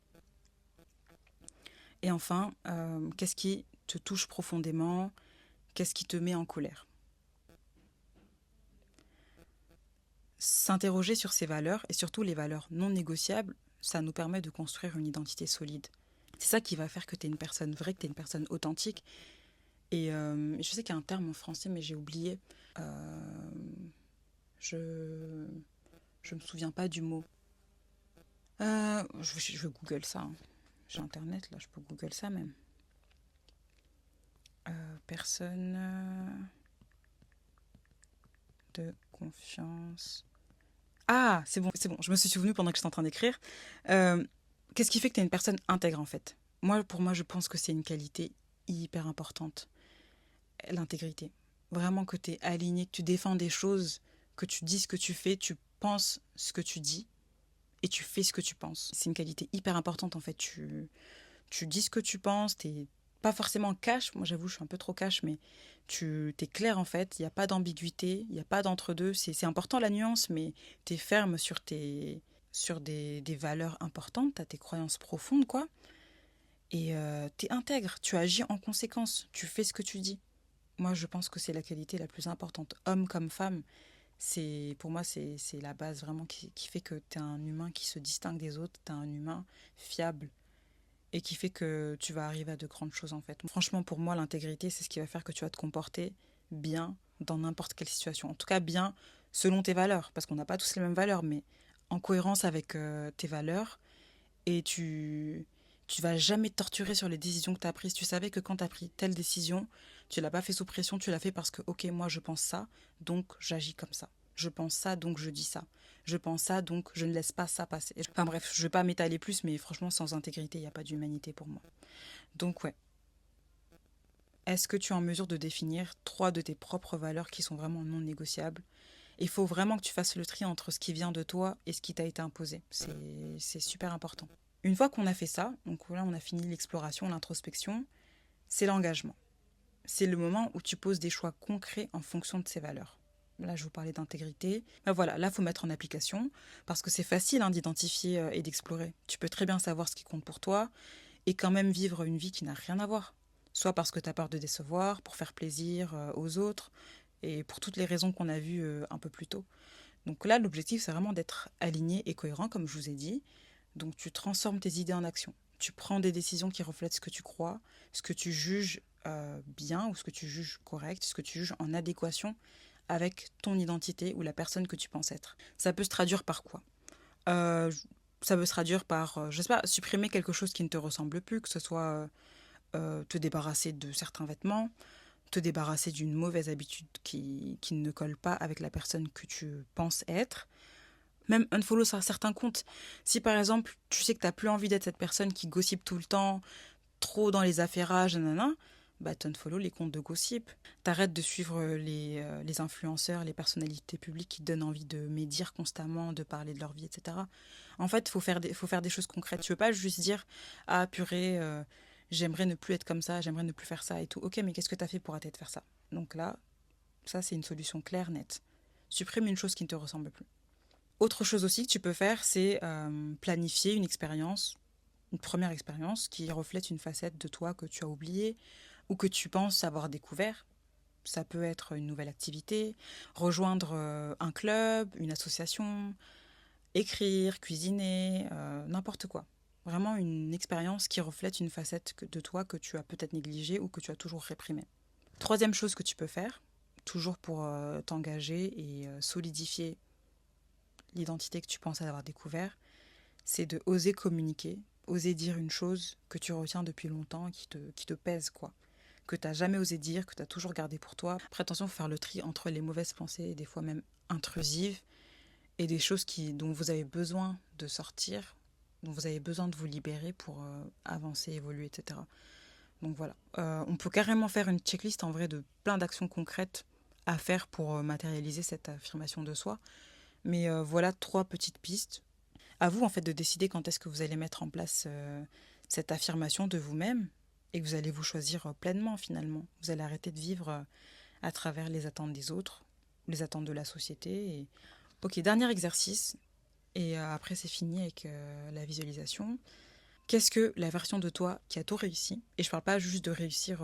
Et enfin, qu'est-ce qui te touche profondément? Qu'est-ce qui te met en colère? S'interroger sur ces valeurs, et surtout les valeurs non négociables, ça nous permet de construire une identité solide. C'est ça qui va faire que tu es une personne vraie, que tu es une personne authentique. Et je sais qu'il y a un terme en français, mais j'ai oublié. Je je me souviens pas du mot. Je Google ça, hein. J'ai internet, là, je peux Google ça même. Personne de confiance. Ah, c'est bon, je me suis souvenu pendant que j'étais en train d'écrire. Qu'est-ce qui fait que tu es une personne intègre en fait? Pour moi, je pense que c'est une qualité hyper importante. L'intégrité. Vraiment que tu es aligné, que tu défends des choses, que tu dis ce que tu fais, tu penses ce que tu dis et tu fais ce que tu penses. C'est une qualité hyper importante en fait. Tu dis ce que tu penses, t'es pas forcément cash. Moi j'avoue, je suis un peu trop cash, mais tu t'es clair en fait. Il n'y a pas d'ambiguïté, il n'y a pas d'entre-deux. C'est important la nuance, mais tu es ferme sur des valeurs importantes, tu as tes croyances profondes, quoi. Et tu es intègre, tu agis en conséquence, tu fais ce que tu dis. Moi, je pense que c'est la qualité la plus importante, homme comme femme. Pour moi, c'est la base vraiment qui fait que tu es un humain qui se distingue des autres, tu es un humain fiable et qui fait que tu vas arriver à de grandes choses en fait. Franchement, pour moi, l'intégrité, c'est ce qui va faire que tu vas te comporter bien dans n'importe quelle situation. En tout cas, bien selon tes valeurs, parce qu'on n'a pas tous les mêmes valeurs, mais en cohérence avec tes valeurs. Et tu vas jamais te torturer sur les décisions que tu as prises. Tu savais que quand tu as pris telle décision, tu l'as pas fait sous pression, tu l'as fait parce que, ok, moi je pense ça, donc j'agis comme ça. Je pense ça, donc je dis ça. Je pense ça, donc je ne laisse pas ça passer. Enfin bref, je vais pas m'étaler plus, mais franchement, sans intégrité, il n'y a pas d'humanité pour moi. Donc ouais, est-ce que tu es en mesure de définir 3 de tes propres valeurs qui sont vraiment non négociables? Il faut vraiment que tu fasses le tri entre ce qui vient de toi et ce qui t'a été imposé. C'est super important. Une fois qu'on a fait ça, donc là on a fini l'exploration, l'introspection, c'est l'engagement. C'est le moment où tu poses des choix concrets en fonction de ces valeurs. Là, je vous parlais d'intégrité. Ben voilà, là, il faut mettre en application parce que c'est facile hein, d'identifier et d'explorer. Tu peux très bien savoir ce qui compte pour toi et quand même vivre une vie qui n'a rien à voir. Soit parce que tu as peur de décevoir, pour faire plaisir aux autres et pour toutes les raisons qu'on a vues un peu plus tôt. Donc là, l'objectif, c'est vraiment d'être aligné et cohérent, comme je vous ai dit. Donc tu transformes tes idées en action. Tu prends des décisions qui reflètent ce que tu crois, ce que tu juges bien ou ce que tu juges correct, ce que tu juges en adéquation avec ton identité ou la personne que tu penses être. Ça peut se traduire par quoi? Euh, Ça peut se traduire par, je sais pas, supprimer quelque chose qui ne te ressemble plus, que ce soit te débarrasser de certains vêtements, te débarrasser d'une mauvaise habitude qui ne colle pas avec la personne que tu penses être. Même unfollow sur certains comptes. Si par exemple, tu sais que tu n'as plus envie d'être cette personne qui gossipe tout le temps, trop dans les affairages, nanana, bah t'unfollow les comptes de gossip. T'arrêtes de suivre les influenceurs, les personnalités publiques qui te donnent envie de médire constamment, de parler de leur vie, etc. En fait, faut faire des choses concrètes. Tu veux pas juste dire, ah purée, j'aimerais ne plus être comme ça, j'aimerais ne plus faire ça et tout. Ok, mais qu'est-ce que t'as fait pour arrêter de faire ça? Donc là, ça c'est une solution claire, nette. Supprime une chose qui ne te ressemble plus. Autre chose aussi que tu peux faire, c'est planifier une première expérience qui reflète une facette de toi que tu as oubliée ou que tu penses avoir découvert. Ça peut être une nouvelle activité, rejoindre un club, une association, écrire, cuisiner, n'importe quoi. Vraiment une expérience qui reflète une facette de toi que tu as peut-être négligée ou que tu as toujours réprimée. Troisième chose que tu peux faire, toujours pour t'engager et solidifier l'identité que tu penses avoir découvert, c'est de oser communiquer, oser dire une chose que tu retiens depuis longtemps, qui te pèse, quoi. Que tu n'as jamais osé dire, que tu as toujours gardé pour toi. Après, attention, il faut faire le tri entre les mauvaises pensées, des fois même intrusives, et des choses dont vous avez besoin de sortir, dont vous avez besoin de vous libérer pour avancer, évoluer, etc. Donc voilà. On peut carrément faire une checklist en vrai de plein d'actions concrètes à faire pour matérialiser cette affirmation de soi. Mais voilà 3 petites pistes. À vous en fait de décider quand est-ce que vous allez mettre en place cette affirmation de vous-même et que vous allez vous choisir pleinement finalement. Vous allez arrêter de vivre à travers les attentes des autres, les attentes de la société. Ok, dernier exercice. Et après c'est fini avec la visualisation. Qu'est-ce que la version de toi qui a tout réussi, et je parle pas juste de réussir,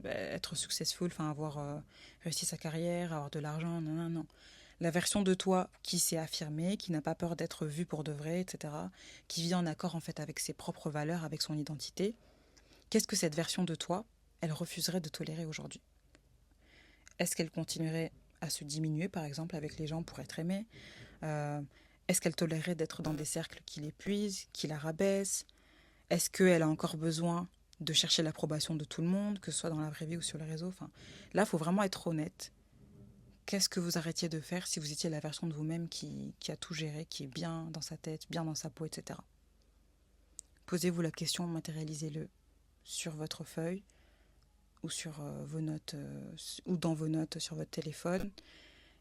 être successful, enfin avoir réussi sa carrière, avoir de l'argent, non, non, non. La version de toi qui s'est affirmée, qui n'a pas peur d'être vue pour de vrai, etc., qui vit en accord en fait avec ses propres valeurs, avec son identité, qu'est-ce que cette version de toi, elle refuserait de tolérer aujourd'hui? Est-ce qu'elle continuerait à se diminuer, par exemple, avec les gens pour être aimée? Est-ce qu'elle tolérerait d'être dans des cercles qui l'épuisent, qui la rabaissent? Est-ce qu'elle a encore besoin de chercher l'approbation de tout le monde, que ce soit dans la vraie vie ou sur les réseaux? Enfin, là, il faut vraiment être honnête. Qu'est-ce que vous arrêtiez de faire si vous étiez la version de vous-même qui a tout géré, qui est bien dans sa tête, bien dans sa peau, etc. Posez-vous la question, matérialisez-le sur votre feuille ou sur vos notes ou dans vos notes sur votre téléphone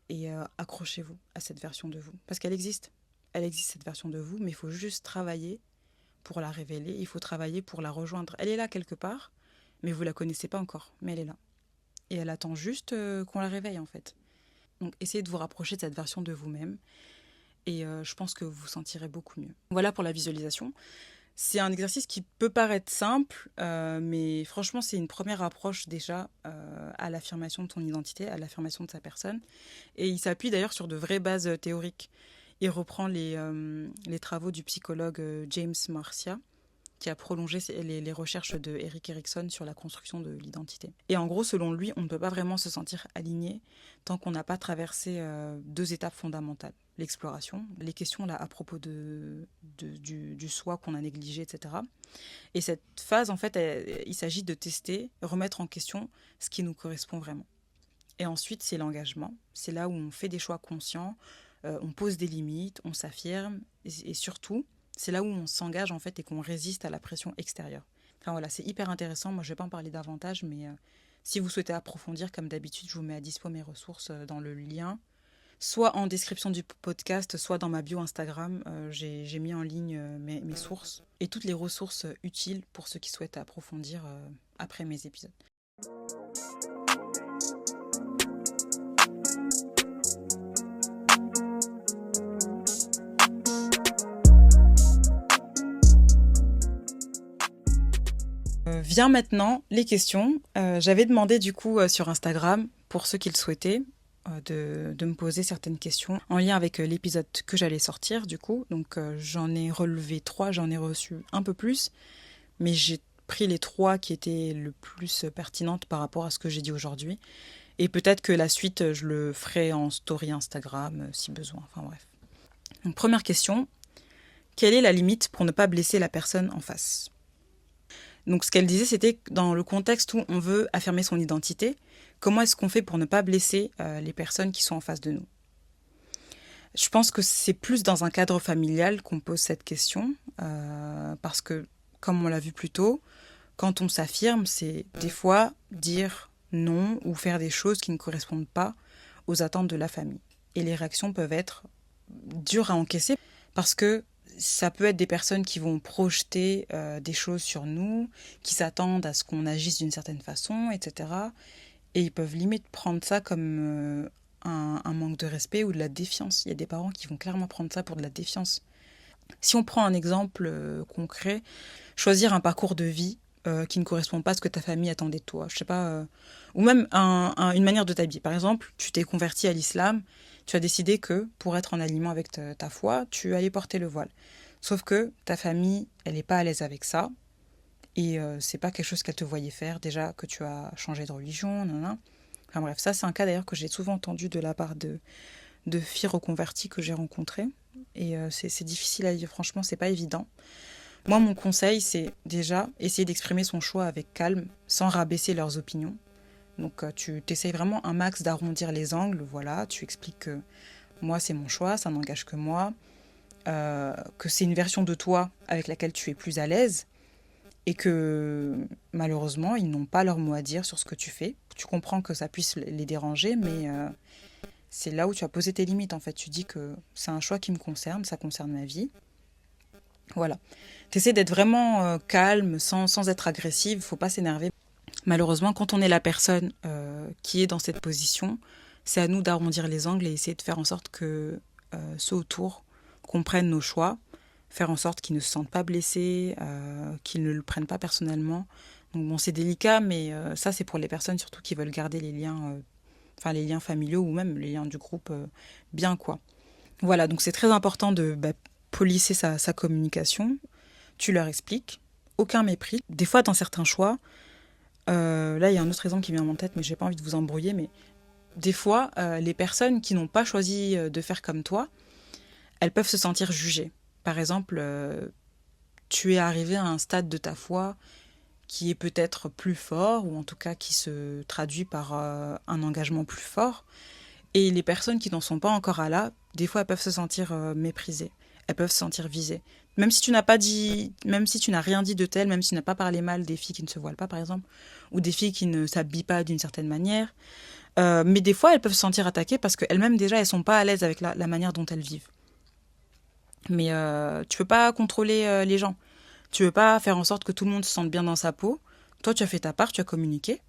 et accrochez-vous à cette version de vous. Parce qu'elle existe. Elle existe, cette version de vous, mais il faut juste travailler pour la révéler, il faut travailler pour la rejoindre. Elle est là quelque part, mais vous ne la connaissez pas encore, mais elle est là. Et elle attend juste qu'on la réveille en fait. Donc essayez de vous rapprocher de cette version de vous-même et je pense que vous vous sentirez beaucoup mieux. Voilà pour la visualisation. C'est un exercice qui peut paraître simple, mais franchement c'est une première approche déjà à l'affirmation de ton identité, à l'affirmation de sa personne. Et il s'appuie d'ailleurs sur de vraies bases théoriques. Il reprend les travaux du psychologue James Marcia, qui a prolongé les recherches de Erik Erikson sur la construction de l'identité. Et en gros, selon lui, on ne peut pas vraiment se sentir aligné tant qu'on n'a pas traversé 2 étapes fondamentales. L'exploration, les questions là à propos du soi qu'on a négligé, etc. Et cette phase, en fait, il s'agit de tester, remettre en question ce qui nous correspond vraiment. Et ensuite, c'est l'engagement. C'est là où on fait des choix conscients, on pose des limites, on s'affirme, et surtout, c'est là où on s'engage en fait et qu'on résiste à la pression extérieure. Enfin voilà, c'est hyper intéressant. Moi, je ne vais pas en parler davantage, mais si vous souhaitez approfondir, comme d'habitude, je vous mets à dispo mes ressources dans le lien, soit en description du podcast, soit dans ma bio Instagram. J'ai mis en ligne mes sources et toutes les ressources utiles pour ceux qui souhaitent approfondir après mes épisodes. Vient maintenant les questions. J'avais demandé du coup sur Instagram, pour ceux qui le souhaitaient, de me poser certaines questions en lien avec l'épisode que j'allais sortir du coup. Donc j'en ai relevé 3, j'en ai reçu un peu plus, mais j'ai pris les 3 qui étaient le plus pertinentes par rapport à ce que j'ai dit aujourd'hui. Et peut-être que la suite, je le ferai en story Instagram si besoin. Enfin bref. Donc première question, quelle est la limite pour ne pas blesser la personne en face ? Donc ce qu'elle disait, c'était dans le contexte où on veut affirmer son identité, comment est-ce qu'on fait pour ne pas blesser les personnes qui sont en face de nous ? Je pense que c'est plus dans un cadre familial qu'on pose cette question, parce que, comme on l'a vu plus tôt, quand on s'affirme, c'est des fois dire non ou faire des choses qui ne correspondent pas aux attentes de la famille. Et les réactions peuvent être dures à encaisser, parce que ça peut être des personnes qui vont projeter des choses sur nous, qui s'attendent à ce qu'on agisse d'une certaine façon, etc. Et ils peuvent limite prendre ça comme un manque de respect ou de la défiance. Il y a des parents qui vont clairement prendre ça pour de la défiance. Si on prend un exemple concret, choisir un parcours de vie qui ne correspond pas à ce que ta famille attendait de toi. Je sais pas. Ou même une manière de t'habiller. Par exemple, tu t'es converti à l'islam, tu as décidé que pour être en alignement avec ta foi, tu allais porter le voile. Sauf que ta famille, elle n'est pas à l'aise avec ça. Et c'est pas quelque chose qu'elle te voyait faire, déjà que tu as changé de religion, nanana. Enfin bref, ça c'est un cas d'ailleurs que j'ai souvent entendu de la part de filles reconverties que j'ai rencontrées. Et c'est difficile à vivre, franchement, c'est pas évident. Moi, mon conseil, c'est déjà essayer d'exprimer son choix avec calme, sans rabaisser leurs opinions. Donc, tu t'essayes vraiment un max d'arrondir les angles, voilà, tu expliques que moi, c'est mon choix, ça n'engage que moi, que c'est une version de toi avec laquelle tu es plus à l'aise, et que malheureusement, ils n'ont pas leur mot à dire sur ce que tu fais. Tu comprends que ça puisse les déranger, mais c'est là où tu as posé tes limites, en fait. Tu dis que c'est un choix qui me concerne, ça concerne ma vie. Voilà. Tu essaies d'être vraiment calme, sans être agressive, faut pas s'énerver. Malheureusement, quand on est la personne qui est dans cette position, c'est à nous d'arrondir les angles et essayer de faire en sorte que ceux autour comprennent nos choix, faire en sorte qu'ils ne se sentent pas blessés, qu'ils ne le prennent pas personnellement. Donc bon, c'est délicat, mais ça c'est pour les personnes surtout qui veulent garder les liens, les liens familiaux ou même les liens du groupe bien quoi. Voilà, donc c'est très important de polisser sa communication. Tu leur expliques, aucun mépris. Des fois, dans certains choix, là, il y a un autre exemple qui vient à mon tête, mais j'ai pas envie de vous embrouiller, mais des fois, les personnes qui n'ont pas choisi de faire comme toi, elles peuvent se sentir jugées. Par exemple, tu es arrivé à un stade de ta foi qui est peut-être plus fort, ou en tout cas qui se traduit par un engagement plus fort, et les personnes qui n'en sont pas encore à là, des fois, elles peuvent se sentir méprisées, elles peuvent se sentir visées. Même si tu n'as pas dit, même si tu n'as rien dit de tel, même si tu n'as pas parlé mal des filles qui ne se voilent pas, par exemple, ou des filles qui ne s'habillent pas d'une certaine manière, mais des fois, elles peuvent se sentir attaquées parce qu'elles-mêmes, déjà, elles sont pas à l'aise avec la manière dont elles vivent. Mais tu peux pas contrôler les gens. Tu veux pas faire en sorte que tout le monde se sente bien dans sa peau. Toi, tu as fait ta part, tu as communiqué.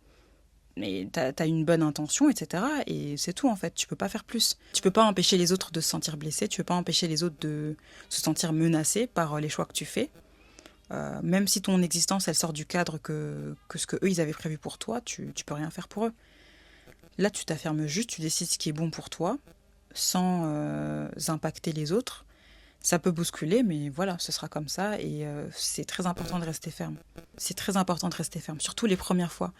Mais t'as une bonne intention, etc. Et c'est tout, en fait. Tu peux pas faire plus. Tu peux pas empêcher les autres de se sentir blessés. Tu peux pas empêcher les autres de se sentir menacés par les choix que tu fais. Même si ton existence, elle sort du cadre que ce que eux, ils avaient prévu pour toi, tu peux rien faire pour eux. Là, tu t'affirmes juste, tu décides ce qui est bon pour toi, sans impacter les autres. Ça peut bousculer, mais voilà, ce sera comme ça. Et c'est très important de rester ferme. C'est très important de rester ferme, surtout les premières fois.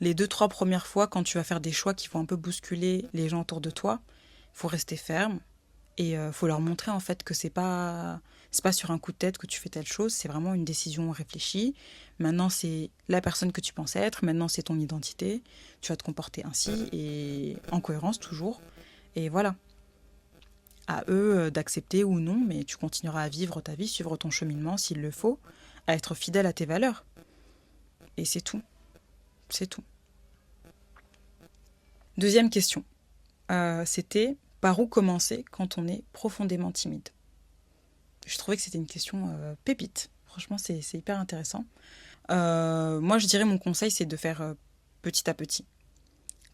Les 2-3 premières fois, quand tu vas faire des choix qui vont un peu bousculer les gens autour de toi, il faut rester ferme et faut leur montrer en fait que c'est pas sur un coup de tête que tu fais telle chose, c'est vraiment une décision réfléchie. Maintenant, c'est la personne que tu pensais être, maintenant c'est ton identité, tu vas te comporter ainsi et en cohérence toujours. Et voilà. À eux d'accepter ou non, mais tu continueras à vivre ta vie, suivre ton cheminement s'il le faut, à être fidèle à tes valeurs. Et c'est tout. C'est tout. Deuxième question. C'était par où commencer quand on est profondément timide. Je trouvais que c'était une question pépite. Franchement, c'est hyper intéressant. Moi, je dirais mon conseil, c'est de faire petit à petit.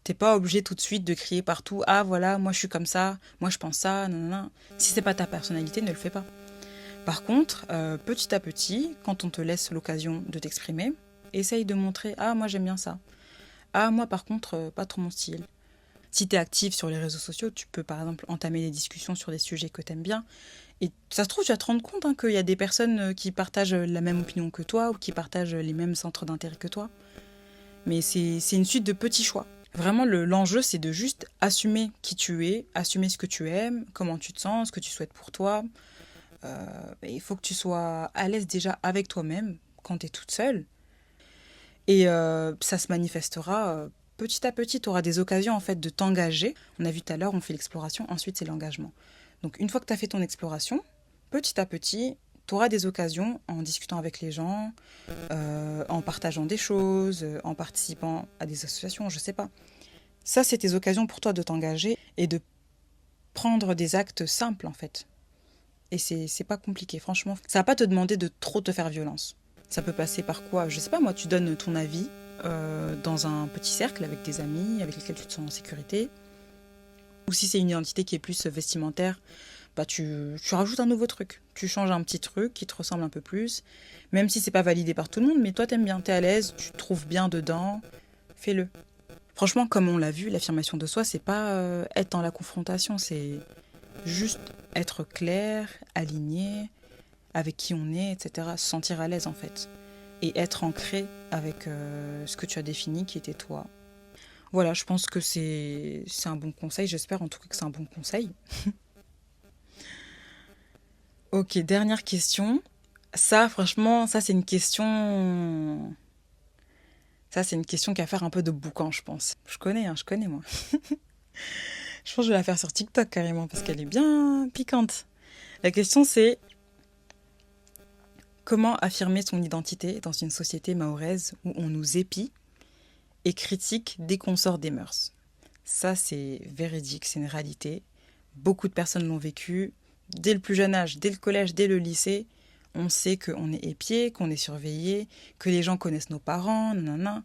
T'es pas obligé tout de suite de crier partout « Ah voilà, moi je suis comme ça, moi je pense ça, nanana ». Si c'est pas ta personnalité, ne le fais pas. Par contre, petit à petit, quand on te laisse l'occasion de t'exprimer, essaye de montrer « Ah, moi j'aime bien ça ». « Ah, moi par contre, pas trop mon style ». Si tu es active sur les réseaux sociaux, tu peux par exemple entamer des discussions sur des sujets que tu aimes bien. Et ça se trouve, tu vas te rendre compte qu'il y a des personnes qui partagent la même opinion que toi ou qui partagent les mêmes centres d'intérêt que toi. Mais c'est une suite de petits choix. Vraiment, l'enjeu, c'est de juste assumer qui tu es, assumer ce que tu aimes, comment tu te sens, ce que tu souhaites pour toi. Il faut que tu sois à l'aise déjà avec toi-même quand tu es toute seule. Et ça se manifestera petit à petit. Tu auras des occasions en fait de t'engager. On a vu tout à l'heure, on fait l'exploration, ensuite c'est l'engagement. Donc une fois que tu as fait ton exploration, petit à petit, tu auras des occasions en discutant avec les gens, en partageant des choses, en participant à des associations, je sais pas. Ça, c'est tes occasions pour toi de t'engager et de prendre des actes simples en fait. Et c'est pas compliqué, franchement. Ça va pas te demander de trop te faire violence. Ça peut passer par quoi? Je sais pas, moi, tu donnes ton avis dans un petit cercle avec des amis avec lesquels tu te sens en sécurité. Ou si c'est une identité qui est plus vestimentaire, bah tu rajoutes un nouveau truc. Tu changes un petit truc qui te ressemble un peu plus, même si c'est pas validé par tout le monde, mais toi t'aimes bien, t'es à l'aise, tu te trouves bien dedans, fais-le. Franchement, comme on l'a vu, l'affirmation de soi, c'est pas être dans la confrontation, c'est juste être clair, aligné avec qui on est, etc. Se sentir à l'aise en fait. Et être ancré avec ce que tu as défini qui était toi. Voilà, je pense que c'est un bon conseil, j'espère en tout cas que c'est un bon conseil. Ok, dernière question. Ça, franchement, ça c'est une question... Ça c'est une question qui a à faire un peu de boucan, je pense. Je connais moi. Je pense que je vais la faire sur TikTok carrément parce qu'elle est bien piquante. La question c'est comment affirmer son identité dans une société mahoraise où on nous épie et critique dès qu'on sort des mœurs. Ça c'est véridique, c'est une réalité. Beaucoup de personnes l'ont vécu. Dès le plus jeune âge, dès le collège, dès le lycée, on sait qu'on est épié, qu'on est surveillé, que les gens connaissent nos parents, nanana.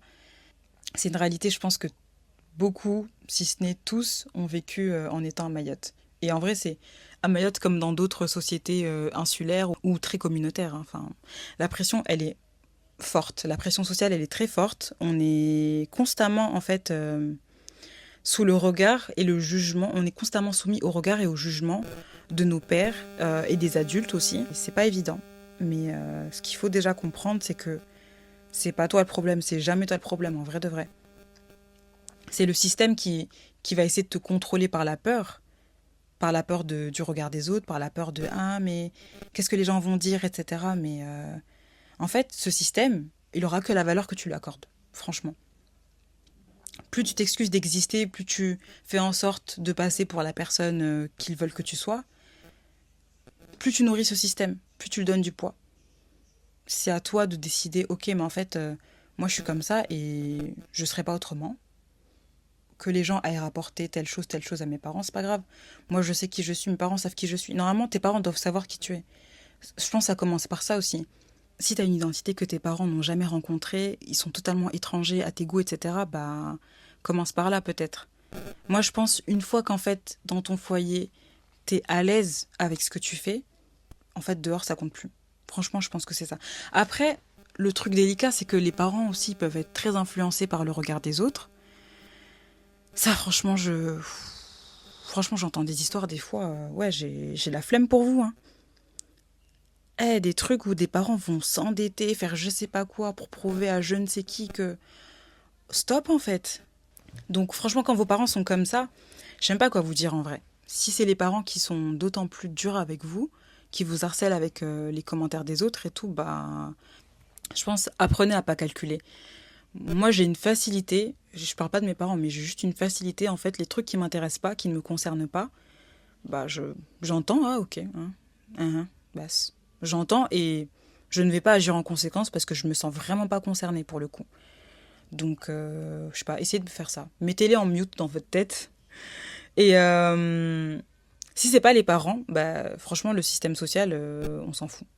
C'est une réalité, je pense que beaucoup, si ce n'est tous, ont vécu en étant à Mayotte. Et en vrai, c'est à Mayotte comme dans d'autres sociétés insulaires ou très communautaires. Hein. Enfin, la pression, elle est forte. La pression sociale, elle est très forte. On est constamment, en fait, sous le regard et le jugement. On est constamment soumis au regard et au jugement de nos pères et des adultes aussi. C'est pas évident. Mais ce qu'il faut déjà comprendre, c'est que c'est pas toi le problème. C'est jamais toi le problème, en vrai de vrai. C'est le système qui va essayer de te contrôler par la peur du regard des autres, par la peur de ah mais qu'est-ce que les gens vont dire, etc. Mais en fait, ce système, il aura que la valeur que tu lui accordes, franchement. Plus tu t'excuses d'exister, plus tu fais en sorte de passer pour la personne qu'ils veulent que tu sois, plus tu nourris ce système, plus tu lui donnes du poids. C'est à toi de décider, ok, mais en fait, moi je suis comme ça et je ne serai pas autrement. Que les gens aillent rapporter telle chose à mes parents, c'est pas grave. Moi, je sais qui je suis, mes parents savent qui je suis. Normalement, tes parents doivent savoir qui tu es. Je pense que ça commence par ça aussi. Si tu as une identité que tes parents n'ont jamais rencontrée, ils sont totalement étrangers à tes goûts, etc., bah, commence par là peut-être. Moi, je pense, une fois qu'en fait, dans ton foyer, t'es à l'aise avec ce que tu fais, en fait, dehors, ça compte plus. Franchement, je pense que c'est ça. Après, le truc délicat, c'est que les parents aussi peuvent être très influencés par le regard des autres. Ça, franchement, j'entends des histoires des fois. Ouais, j'ai la flemme pour vous. Hein. Des trucs où des parents vont s'endetter, faire je sais pas quoi pour prouver à je ne sais qui que. Stop, en fait. Donc, franchement, quand vos parents sont comme ça, j'aime pas quoi vous dire en vrai. Si c'est les parents qui sont d'autant plus durs avec vous, qui vous harcèlent avec les commentaires des autres et tout, bah. Je pense, apprenez à pas calculer. Moi, j'ai une facilité, je parle pas de mes parents, mais j'ai juste une facilité, en fait, les trucs qui m'intéressent pas, qui ne me concernent pas, bah, j'entends, ah, ok, hein, basse. J'entends et je ne vais pas agir en conséquence parce que je me sens vraiment pas concernée pour le coup. Donc, je sais pas, essayez de faire ça. Mettez-les en mute dans votre tête. Et si c'est pas les parents, bah, franchement, le système social, on s'en fout.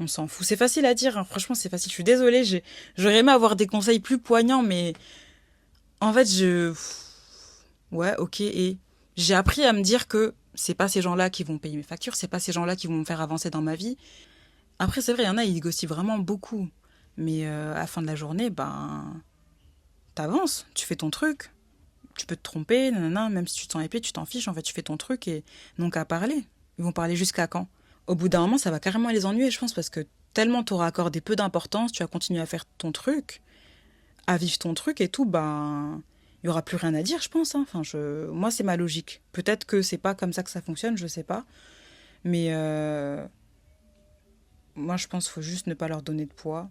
On s'en fout. C'est facile à dire, hein. Franchement, c'est facile. Je suis désolée, j'aurais aimé avoir des conseils plus poignants, mais en fait, ouais, ok. Et j'ai appris à me dire que c'est pas ces gens-là qui vont payer mes factures, c'est pas ces gens-là qui vont me faire avancer dans ma vie. Après, c'est vrai, il y en a, ils négocient vraiment beaucoup. Mais à la fin de la journée, ben, t'avances, tu fais ton truc. Tu peux te tromper, nanana, même si tu t'en épais, tu t'en fiches, en fait, tu fais ton truc et non qu'à parler. Ils vont parler jusqu'à quand? Au bout d'un moment, ça va carrément les ennuyer, je pense, parce que tellement t'auras accordé peu d'importance, tu vas continuer à faire ton truc, à vivre ton truc et tout, ben, il y aura plus rien à dire, je pense. Hein. Enfin, moi, c'est ma logique. Peut-être que c'est pas comme ça que ça fonctionne, je sais pas. Mais moi, je pense qu'il faut juste ne pas leur donner de poids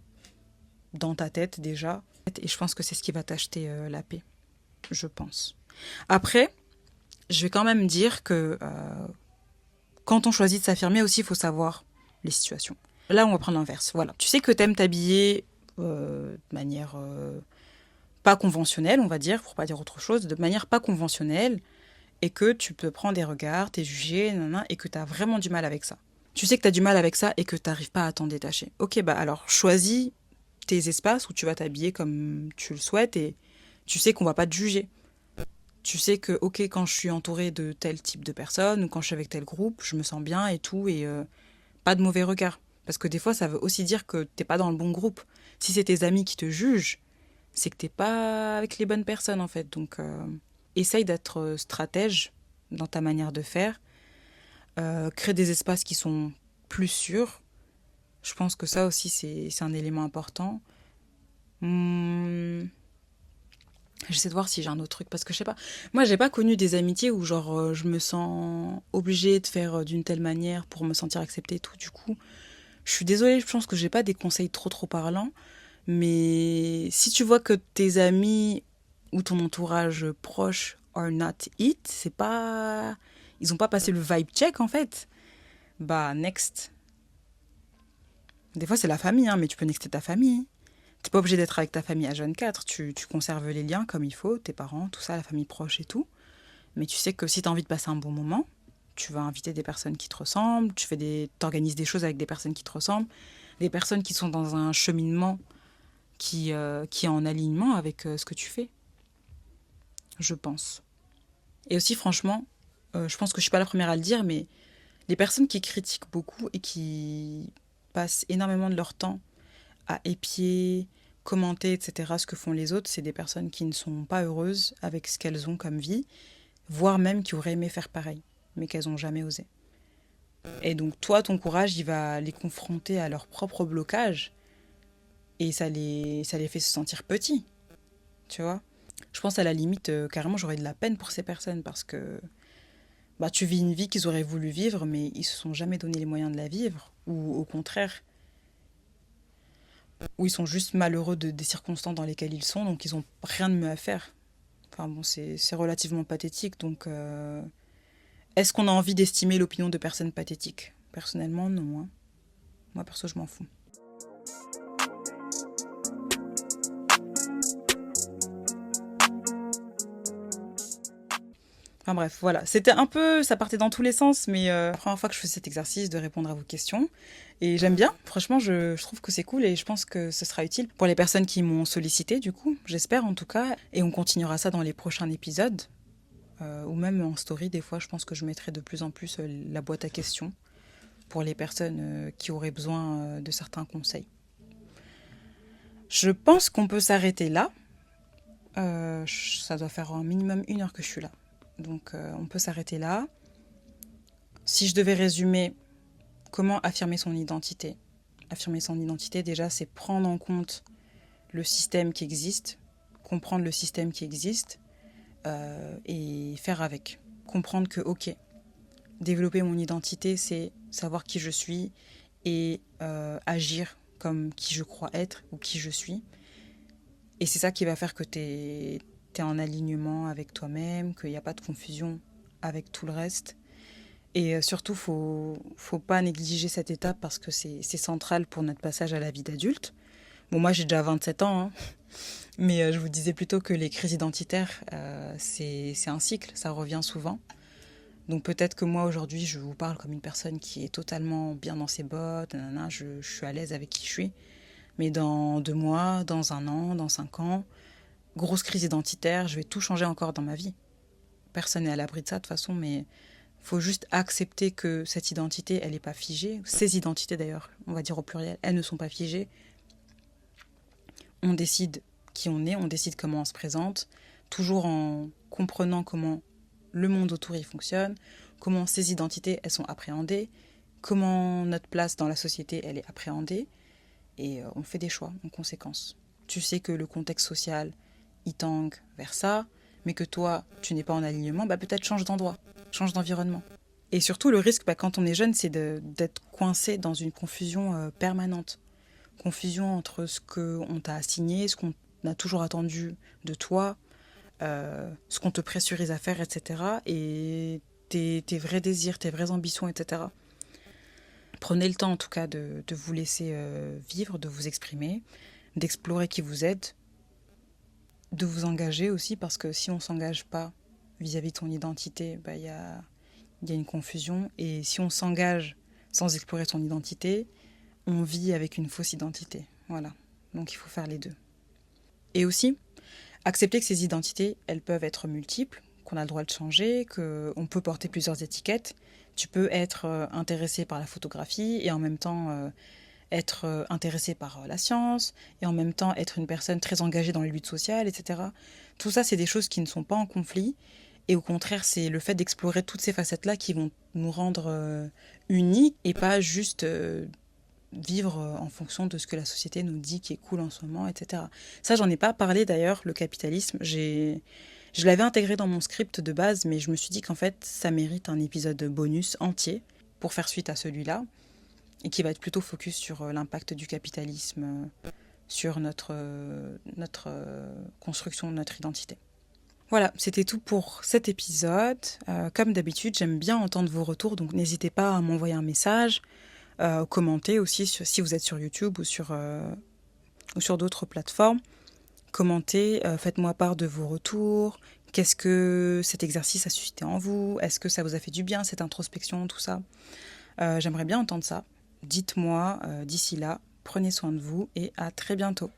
dans ta tête déjà. Et je pense que c'est ce qui va t'acheter la paix, je pense. Après, je vais quand même dire que quand on choisit de s'affirmer aussi, il faut savoir les situations. Là, on va prendre l'inverse. Voilà. Tu sais que t'aimes t'habiller de manière pas conventionnelle, on va dire, pour pas dire autre chose, de manière pas conventionnelle, et que tu te prends des regards, t'es jugé, nanana, et que t'as vraiment du mal avec ça. Tu sais que t'as du mal avec ça et que t'arrives pas à t'en détacher. Ok, bah alors choisis tes espaces où tu vas t'habiller comme tu le souhaites et tu sais qu'on va pas te juger. Tu sais que, ok, quand je suis entourée de tel type de personnes ou quand je suis avec tel groupe, je me sens bien et tout, et pas de mauvais regard. Parce que des fois, ça veut aussi dire que t'es pas dans le bon groupe. Si c'est tes amis qui te jugent, c'est que t'es pas avec les bonnes personnes, en fait. Donc, essaye d'être stratège dans ta manière de faire. Crée des espaces qui sont plus sûrs. Je pense que ça aussi, c'est un élément important. Hum, J'essaie de voir si j'ai un autre truc, parce que je sais pas. Moi, j'ai pas connu des amitiés où, genre, je me sens obligée de faire d'une telle manière pour me sentir acceptée et tout. Du coup, je suis désolée, je pense que j'ai pas des conseils trop parlants. Mais si tu vois que tes amis ou ton entourage proche are not it, c'est pas. Ils ont pas passé le vibe check, en fait. Bah, next. Des fois, c'est la famille, hein, mais tu peux nexter ta famille. T'es pas obligé d'être avec ta famille à jeune 4. Tu conserves les liens comme il faut, tes parents, tout ça, la famille proche et tout. Mais tu sais que si t'as envie de passer un bon moment, tu vas inviter des personnes qui te ressemblent, t'organises des choses avec des personnes qui te ressemblent, des personnes qui sont dans un cheminement qui est en alignement avec ce que tu fais, je pense. Et aussi, franchement, je pense que je suis pas la première à le dire, mais les personnes qui critiquent beaucoup et qui passent énormément de leur temps à épier, commenter, etc., ce que font les autres, c'est des personnes qui ne sont pas heureuses avec ce qu'elles ont comme vie, voire même qui auraient aimé faire pareil, mais qu'elles n'ont jamais osé. Et donc toi, ton courage, il va les confronter à leur propre blocage, et ça les fait se sentir petits, tu vois. Je pense à la limite, carrément, j'aurais de la peine pour ces personnes, parce que bah, tu vis une vie qu'ils auraient voulu vivre, mais ils se sont jamais donné les moyens de la vivre, ou au contraire, où ils sont juste malheureux des circonstances dans lesquelles ils sont, donc ils ont rien de mieux à faire. Enfin bon, c'est relativement pathétique, donc est-ce qu'on a envie d'estimer l'opinion de personnes pathétiques? Personnellement, non. Hein. Moi, perso, je m'en fous. Enfin bref, voilà. C'était un peu, ça partait dans tous les sens, mais la première fois que je fais cet exercice de répondre à vos questions. Et j'aime bien, franchement, je trouve que c'est cool et je pense que ce sera utile pour les personnes qui m'ont sollicité, du coup, j'espère en tout cas. Et on continuera ça dans les prochains épisodes, ou même en story, des fois, je pense que je mettrai de plus en plus la boîte à questions pour les personnes qui auraient besoin de certains conseils. Je pense qu'on peut s'arrêter là. Ça doit faire un minimum 1 heure que je suis là. Donc on peut s'arrêter là. Si je devais résumer comment affirmer son identité. Affirmer son identité, déjà, c'est prendre en compte le système qui existe, comprendre le système qui existe et faire avec. Comprendre que, ok, développer mon identité, c'est savoir qui je suis et agir comme qui je crois être ou qui je suis. Et c'est ça qui va faire que t'es en alignement avec toi-même, qu'il n'y a pas de confusion avec tout le reste. Et surtout, faut pas négliger cette étape parce que c'est central pour notre passage à la vie d'adulte. Bon, moi, j'ai déjà 27 ans, hein, mais je vous disais plutôt que les crises identitaires, c'est un cycle, ça revient souvent. Donc peut-être que moi, aujourd'hui, je vous parle comme une personne qui est totalement bien dans ses bottes, nanana, je suis à l'aise avec qui je suis. Mais dans 2 mois, dans 1 an, dans 5 ans, grosse crise identitaire, je vais tout changer encore dans ma vie. Personne n'est à l'abri de ça de toute façon, mais faut juste accepter que cette identité, elle n'est pas figée. Ces identités d'ailleurs, on va dire au pluriel, elles ne sont pas figées. On décide qui on est, on décide comment on se présente, toujours en comprenant comment le monde autour y fonctionne, comment ces identités, elles sont appréhendées, comment notre place dans la société, elle est appréhendée, et on fait des choix en conséquence. Tu sais que le contexte social, il tangue vers ça, mais que toi, tu n'es pas en alignement, bah peut-être change d'endroit, change d'environnement. Et surtout, le risque, bah, quand on est jeune, c'est d'être coincé dans une confusion permanente. Confusion entre ce qu'on t'a assigné, ce qu'on a toujours attendu de toi, ce qu'on te pressurise à faire, etc. Et tes vrais désirs, tes vraies ambitions, etc. Prenez le temps, en tout cas, de vous laisser vivre, de vous exprimer, d'explorer qui vous êtes, de vous engager aussi, parce que si on ne s'engage pas vis-à-vis de son identité, bah, y a une confusion. Et si on s'engage sans explorer son identité, on vit avec une fausse identité. Voilà. Donc il faut faire les deux. Et aussi, accepter que ces identités, elles peuvent être multiples, qu'on a le droit de changer, qu'on peut porter plusieurs étiquettes. Tu peux être intéressé par la photographie et en même temps être intéressé par la science et en même temps être une personne très engagée dans les luttes sociales, etc. Tout ça, c'est des choses qui ne sont pas en conflit. Et au contraire, c'est le fait d'explorer toutes ces facettes-là qui vont nous rendre uniques et pas juste vivre en fonction de ce que la société nous dit qui est cool en ce moment, etc. Ça, j'en ai pas parlé d'ailleurs, le capitalisme. Je l'avais intégré dans mon script de base, mais je me suis dit qu'en fait, ça mérite un épisode bonus entier pour faire suite à celui-là et qui va être plutôt focus sur l'impact du capitalisme sur notre construction de notre identité. Voilà, c'était tout pour cet épisode. Comme d'habitude, j'aime bien entendre vos retours, donc n'hésitez pas à m'envoyer un message, commenter aussi si vous êtes sur YouTube ou sur d'autres plateformes. Commentez, faites-moi part de vos retours. Qu'est-ce que cet exercice a suscité en vous? Est-ce que ça vous a fait du bien, cette introspection, tout ça? J'aimerais bien entendre ça. Dites-moi d'ici là, prenez soin de vous et à très bientôt.